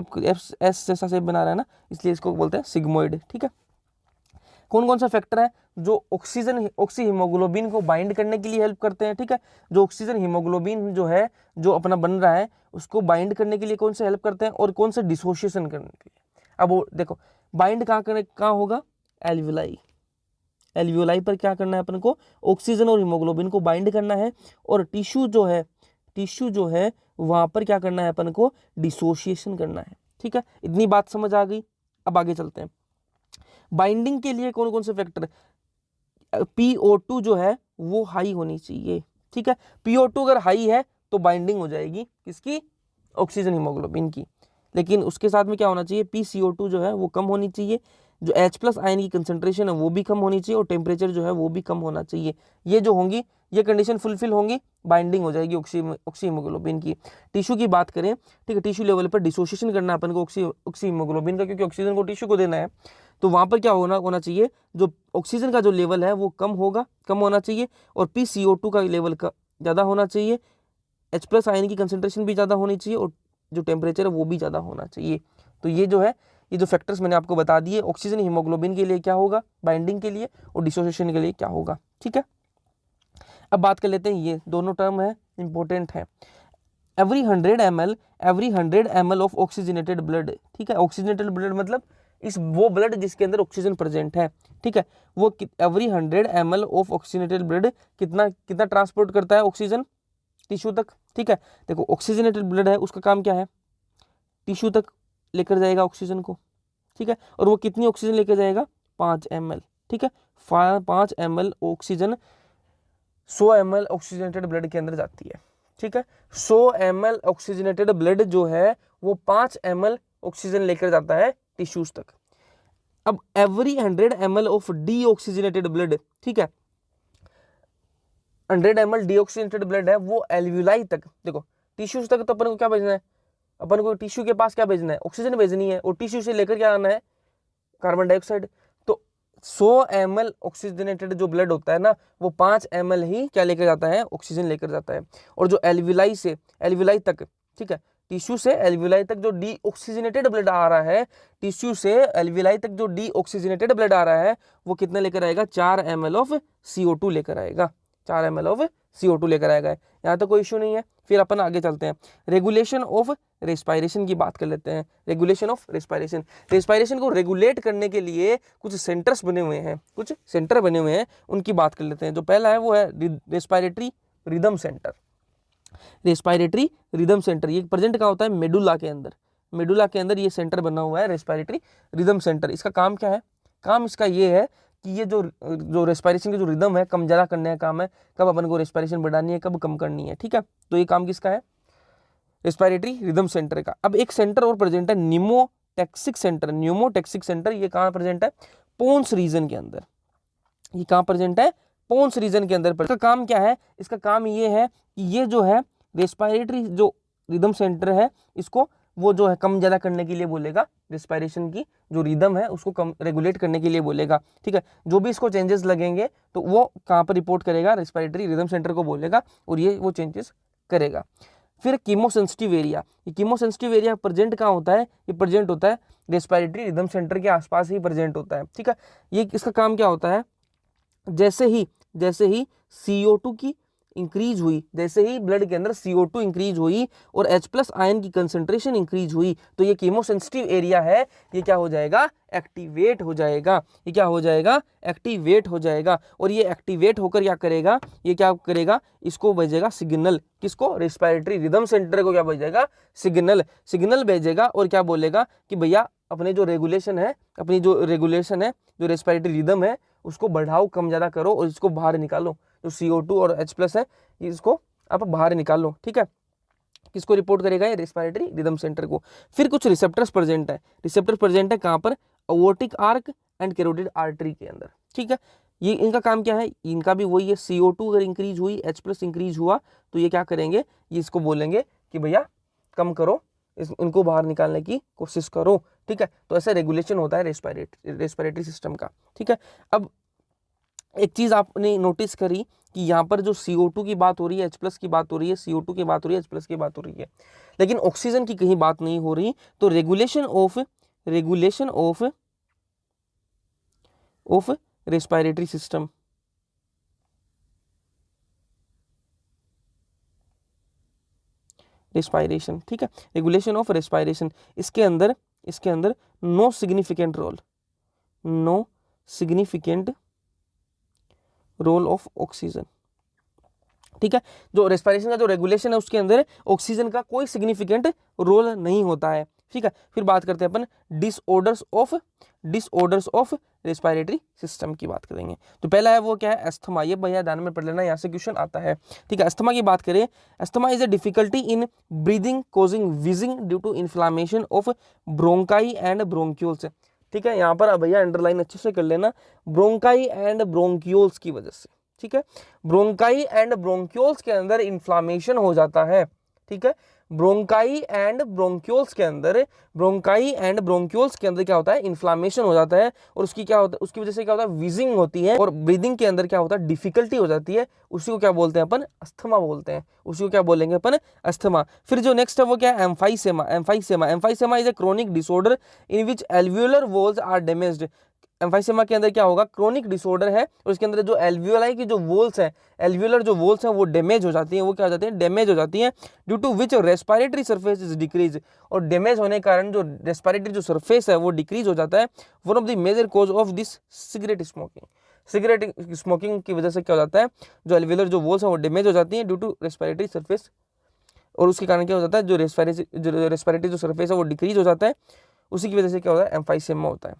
जैसा शेप बना रहा है ना, इसलिए इसको बोलते हैं सिग्मोइड, ठीक है। कौन कौन सा फैक्टर है जो ऑक्सी हीमोग्लोबिन को बाइंड करने के लिए हेल्प करते हैं, ठीक है। जो ऑक्सीजन हीमोग्लोबिन जो है जो अपना बन रहा है उसको बाइंड करने के लिए कौन से हेल्प करते हैं, और कौन से डिसोसिएशन करने के लिए। अब वो देखो बाइंड कहाँ होगा, एल्वियोलाई। एल्वियोलाई पर क्या करना है अपन को, ऑक्सीजन और हीमोग्लोबिन को बाइंड करना है, और टिश्यू जो है वहां पर क्या करना है अपन को, डिसोसिएशन करना है। ठीक है, इतनी बात समझ आ गई। अब आगे चलते हैं। बाइंडिंग के लिए कौन कौन से फैक्टर, PO2 जो है वो हाई होनी चाहिए। ठीक है, PO2 अगर हाई है तो बाइंडिंग हो जाएगी किसकी, ऑक्सीजन हीमोग्लोबिन की। लेकिन उसके साथ में क्या होना चाहिए, PCO2 जो है वो कम होनी चाहिए, जो H+ आयन की कंसंट्रेशन है वो भी कम होनी चाहिए, और टेम्परेचर जो है वो भी कम होना चाहिए। ये जो होंगी, ये कंडीशन फुलफिल होंगी, बाइंडिंग हो जाएगी ऑक्सी हीमोग्लोबिन की। टिश्यू की बात करें, ठीक है, टिश्यू लेवल पर डिसोसिएशन करना अपन को ऑक्सी हीमोग्लोबिन का, क्योंकि ऑक्सीजन को टिश्यू को देना है, तो वहां पर क्या होना चाहिए, जो ऑक्सीजन का जो लेवल है वो कम होना चाहिए, और PCO2 का लेवल का ज़्यादा होना चाहिए, H+ आयन की कंसंट्रेशन भी ज़्यादा होनी चाहिए, और जो टेम्परेचर है वो भी ज़्यादा होना चाहिए। तो ये जो है, ये जो फैक्टर्स मैंने आपको बता दिए, ऑक्सीजन हीमोग्लोबिन के लिए क्या होगा बाइंडिंग के लिए, और डिसोसिएशन के लिए क्या होगा। ठीक है, अब बात कर लेते हैं, ये दोनों टर्म है इंपॉर्टेंट है। Every 100 ml of oxygenated blood. ठीक है, ऑक्सीजनेटेड ब्लड मतलब वो ब्लड जिसके अंदर ऑक्सीजन प्रेजेंट है। ठीक है, वो every 100 ml of oxygenated blood कितना ट्रांसपोर्ट करता है ऑक्सीजन टिश्यू तक। ठीक है, देखो ऑक्सीजनेटेड ब्लड है, उसका काम क्या है, टिश्यू तक लेकर जाएगा ऑक्सीजन को। ठीक है, और वो कितनी ऑक्सीजन लेकर जाएगा, 5 ml। ठीक है, 5 ml oxygen 100 ml oxygenated blood के अंदर जाती है। ठीक है, 100 ml ऑक्सीजनेटेड ब्लड जो है वो 5 ml ऑक्सीजन लेकर जाता है टिश्यूज तक। अब every 100 ml of deoxygenated blood, ठीक है, 100 ml डीऑक्सीजनेटेड ब्लड है वो एल्वियोलाई तक, देखो टिश्यूज तक तो अपन को क्या भेजना है, अपन को टिश्यू के पास क्या भेजना है, ऑक्सीजन भेजनी है, और टिश्यू से लेकर क्या आना है, कार्बन डाइऑक्साइड। तो 100 ml ऑक्सीजनेटेड जो ब्लड होता है ना, वो 5 ml ही क्या लेकर जाता है, ऑक्सीजन लेकर जाता है। और जो एल्वियोलाई तक, ठीक है, टिश्यू से एल्वियोलाई तक जो डीऑक्सीजनेटेड ब्लड आ रहा है, टिश्यू से एल्वियोलाई तक जो डीऑक्सीजनेटेड ब्लड आ रहा है, वो कितना लेकर आएगा, 4 ml ऑफ CO2 लेकर आएगा, 4 ml ऑफ CO2 लेकर आएगा। यहाँ तो कोई इश्यू नहीं है। फिर अपन आगे चलते हैं, रेगुलेशन ऑफ रेस्पायरेशन की बात कर लेते हैं। रेगुलेशन ऑफ रेस्पायरेशन को रेगुलेट करने के लिए कुछ सेंटर्स बने हुए हैं, उनकी बात कर लेते हैं। जो पहला है वो है रेस्पायरेटरी रिदम सेंटर। ये प्रेजेंट कहाँ होता है, मेडुला के अंदर ये सेंटर बना हुआ है, रेस्पायरेटरी रिदम सेंटर। इसका काम क्या है, काम इसका ये है कि ये जो रेस्पायरेशन की जो रिदम है, कम ज़्यादा करने का काम है, कब अपन को रेस्पायरेशन बढ़ानी है, कब कम करनी है। ठीक है, तो ये काम किसका है, रेस्पायरेटरी रिदम सेंटर का। अब एक सेंटर और प्रेजेंट है, न्यूमोटैक्सिक सेंटर। ये कहाँ प्रेजेंट है, पोन्स रीजन के अंदर। ये कहाँ प्रेजेंट है, पोन्स रीजन के अंदर। इसका काम क्या है, इसका काम ये है कि ये जो है रेस्पायरेटरी जो रिदम सेंटर है, इसको वो जो है कम ज़्यादा करने के लिए बोलेगा, रेस्पायरेशन की जो रिदम है उसको कम रेगुलेट करने के लिए बोलेगा। ठीक है, जो भी इसको चेंजेस लगेंगे तो वो कहाँ पर रिपोर्ट करेगा, रेस्पायरेटरी रिदम सेंटर को बोलेगा, और ये वो चेंजेस करेगा। फिर कीमोसेंसिटिव एरिया, ये कीमोसेंसिटिव एरिया प्रेजेंट कहाँ होता है, ये प्रेजेंट होता है रेस्पायरेटरी रिदम सेंटर के आसपास ही प्रेजेंट होता है। ठीक है, ये इसका काम क्या होता है, जैसे ही CO2 की इंक्रीज हुई, जैसे ही ब्लड के अंदर CO2 इंक्रीज हुई और H+ आयन की कंसंट्रेशन इंक्रीज हुई, तो ये कीमोसेंसिटिव एरिया है, ये क्या हो जाएगा, एक्टिवेट हो जाएगा। ये क्या हो जाएगा, एक्टिवेट हो जाएगा। और ये एक्टिवेट होकर क्या करेगा, ये क्या करेगा, इसको भेजेगा सिग्नल, किसको, रेस्पायरेटरी रिदम सेंटर को क्या भेजेगा, सिग्नल भेजेगा, और क्या बोलेगा कि भैया अपने जो रेगुलेशन है, जो रेस्पायरेटरी रिदम है, उसको बढ़ाओ, कम ज़्यादा करो, और इसको बाहर निकालो। जो CO2 और H+ है, इसको आप बाहर निकालो। ठीक है, किसको रिपोर्ट करेगा, ये रेस्पायरेटरी रिदम सेंटर को। फिर कुछ रिसेप्टर्स प्रेजेंट है कहाँ पर, अओर्टिक आर्क एंड कैरोटिड आर्टरी के अंदर। ठीक है, ये इनका काम क्या है, इनका भी वही है, CO2 अगर इंक्रीज हुई, H+ इंक्रीज हुआ, तो ये क्या करेंगे, ये इसको बोलेंगे कि भैया कम करो, इनको बाहर निकालने की कोशिश करो। ठीक है, तो ऐसा रेगुलेशन होता है रेस्पायरेटरी सिस्टम का। ठीक है, अब एक चीज आपने नोटिस करी कि यहाँ पर जो CO2 की बात हो रही है, H+ की बात हो रही है, CO2 की बात हो रही है, H+ की बात हो रही है, लेकिन ऑक्सीजन की कहीं बात नहीं हो रही। तो regulation of respiratory system, respiration, ठीक है, रेगुलेशन ऑफ रेस्पायरेशन, इसके अंदर इसके अंदर no significant role of oxygen. ठीक है, जो रेस्पिरेशन का जो रेगुलेशन है उसके अंदर ऑक्सीजन का कोई सिग्निफिकेंट रोल नहीं होता है। ठीक है, फिर बात करते हैं अपन डिसऑर्डर्स ऑफ रेस्पिरेटरी सिस्टम की बात करेंगे। तो पहला है वो क्या है, अस्थमा। ये भैया ध्यान में पढ़ लेना, यहाँ से क्वेश्चन आता है। ठीक है, अस्थमा की बात करें, asthma is a difficulty in breathing causing wheezing due to inflammation of bronchi and bronchioles. ठीक है, यहाँ पर भैया अंडरलाइन अच्छे से कर लेना, ब्रोंकाई एंड ब्रोंक्यूल्स की वजह से। ठीक है, ब्रोंकाई एंड ब्रोंक्यूल्स के अंदर इन्फ्लामेशन हो जाता है। ठीक है, ब्रोंकाई एंड ब्रोंक्यूल्स के अंदर क्या होता है, इन्फ्लामेशन हो जाता है, और उसकी क्या होता है, उसकी वजह से क्या होता है, विजिंग होती है, और ब्रीदिंग के अंदर क्या होता है, डिफिकल्टी हो जाती है। उसी को क्या बोलते हैं अपन, अस्थमा बोलते हैं। उसी को क्या बोलेंगे अपन, अस्थमा। फिर जो नेक्स्ट है वो क्या है, emphysema is a chronic disorder in which alveolar walls are damaged. Emphysema के अंदर क्या होगा, क्रोनिक डिसऑर्डर है, और इसके अंदर जो एल्वियोलाई की जो वॉल्स है, एल्वियोलर जो वॉल्स हैं वो डैमेज हो जाती हैं। वो क्या हो जाती हैं, डैमेज हो जाती हैं, due to which respiratory surface is decrease. और डैमेज होने के कारण जो रेस्पिरेटरी जो सरफेस है वो डिक्रीज हो जाता है। One of the major cause of this cigarette smoking की वजह से क्या हो जाता है, जो एल्वियोलर जो वॉल्स हैं वो डैमेज हो जाती हैं ड्यू टू रेस्पिरेटरी सरफेस, और उसके कारण क्या हो जाता है, जो रेस्पिरेटरी जो सरफेस है वो डिक्रीज हो जाता है। उसी की वजह से क्या होता है, एम्फाइसेमा होता है।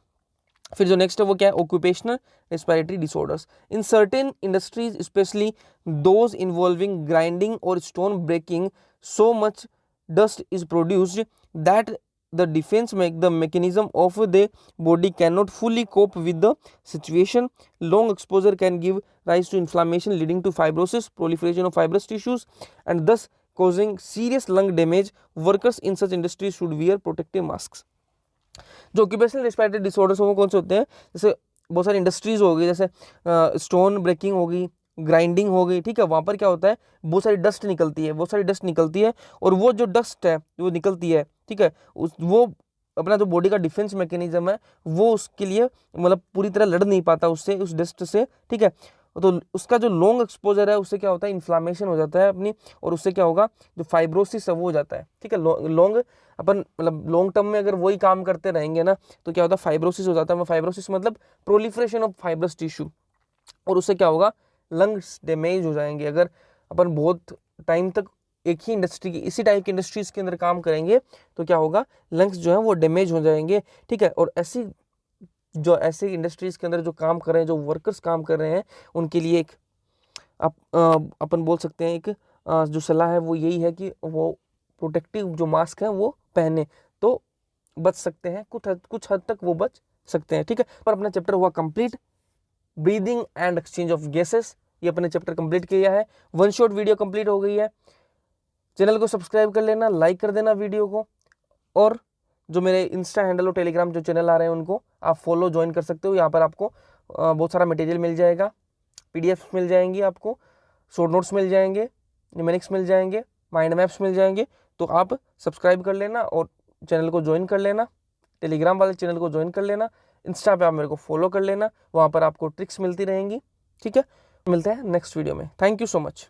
फिर जो नेक्स्ट है वो क्या है, occupational respiratory disorders in certain industries especially those involving grinding और stone breaking, so much dust is produced that the defense the mechanism of the body cannot fully cope with the situation. Long exposure can give rise to inflammation leading to fibrosis, proliferation of fibrous tissues, and thus causing serious lung damage. Workers in such industries should wear protective masks. जो occupational respiratory disorders वो कौन से होते हैं, जैसे बहुत सारी industries हो गई, जैसे स्टोन ब्रेकिंग हो गई, ग्राइंडिंग हो गई। ठीक है, वहाँ पर क्या होता है, बहुत सारी डस्ट निकलती है, और वो जो डस्ट है वो निकलती है, ठीक है, वो अपना जो बॉडी का डिफेंस मैकेनिज्म है वो उसके लिए मतलब पूरी तरह लड़ नहीं पाता उससे, उस डस्ट से। ठीक है, तो उसका जो लॉन्ग एक्सपोजर है उससे क्या होता है, इन्फ्लामेशन हो जाता है अपनी, और उससे क्या होगा, जो फाइब्रोसिस है वो हो जाता है। ठीक है, लॉन्ग अपन मतलब लॉन्ग टर्म में अगर वही काम करते रहेंगे ना तो क्या होता है, फाइब्रोसिस हो जाता है। फाइब्रोसिस मतलब प्रोलिफरेशन ऑफ फाइब्रस टिश्यू, और उससे क्या होगा, लंग्स डैमेज हो जाएंगे। अगर अपन बहुत टाइम तक एक ही इंडस्ट्री की, इसी टाइप की इंडस्ट्रीज के अंदर काम करेंगे तो क्या होगा, लंग्स जो है वो डैमेज हो जाएंगे। ठीक है, और ऐसी इंडस्ट्रीज के अंदर जो काम कर रहे हैं, जो वर्कर्स काम कर रहे हैं, उनके लिए एक अपन बोल सकते हैं एक जो सलाह है वो यही है कि वो प्रोटेक्टिव जो मास्क है वो पहने, तो बच सकते हैं, कुछ हद तक वो बच सकते हैं। ठीक है, पर अपना चैप्टर हुआ complete, breathing and exchange of gases, ये अपने चैप्टर कंप्लीट किया है। वन शॉट वीडियो कंप्लीट हो गई है। चैनल को सब्सक्राइब कर लेना, लाइक कर देना वीडियो को, और जो मेरे इंस्टा हैंडल और टेलीग्राम जो चैनल आ रहे हैं उनको आप फॉलो ज्वाइन कर सकते हो। यहाँ पर आपको बहुत सारा मटेरियल मिल जाएगा, पीडीएफ मिल जाएंगी, आपको शॉर्ट नोट्स मिल जाएंगे, न्यूमेरिक्स मिल जाएंगे, माइंड मैप्स मिल जाएंगे। तो आप सब्सक्राइब कर लेना और चैनल को ज्वाइन कर लेना, टेलीग्राम वाले चैनल को ज्वाइन कर लेना, इंस्टा पे आप मेरे को फॉलो कर लेना, वहाँ पर आपको ट्रिक्स मिलती रहेंगी। ठीक है, मिलते हैं नेक्स्ट वीडियो में। Thank you so much.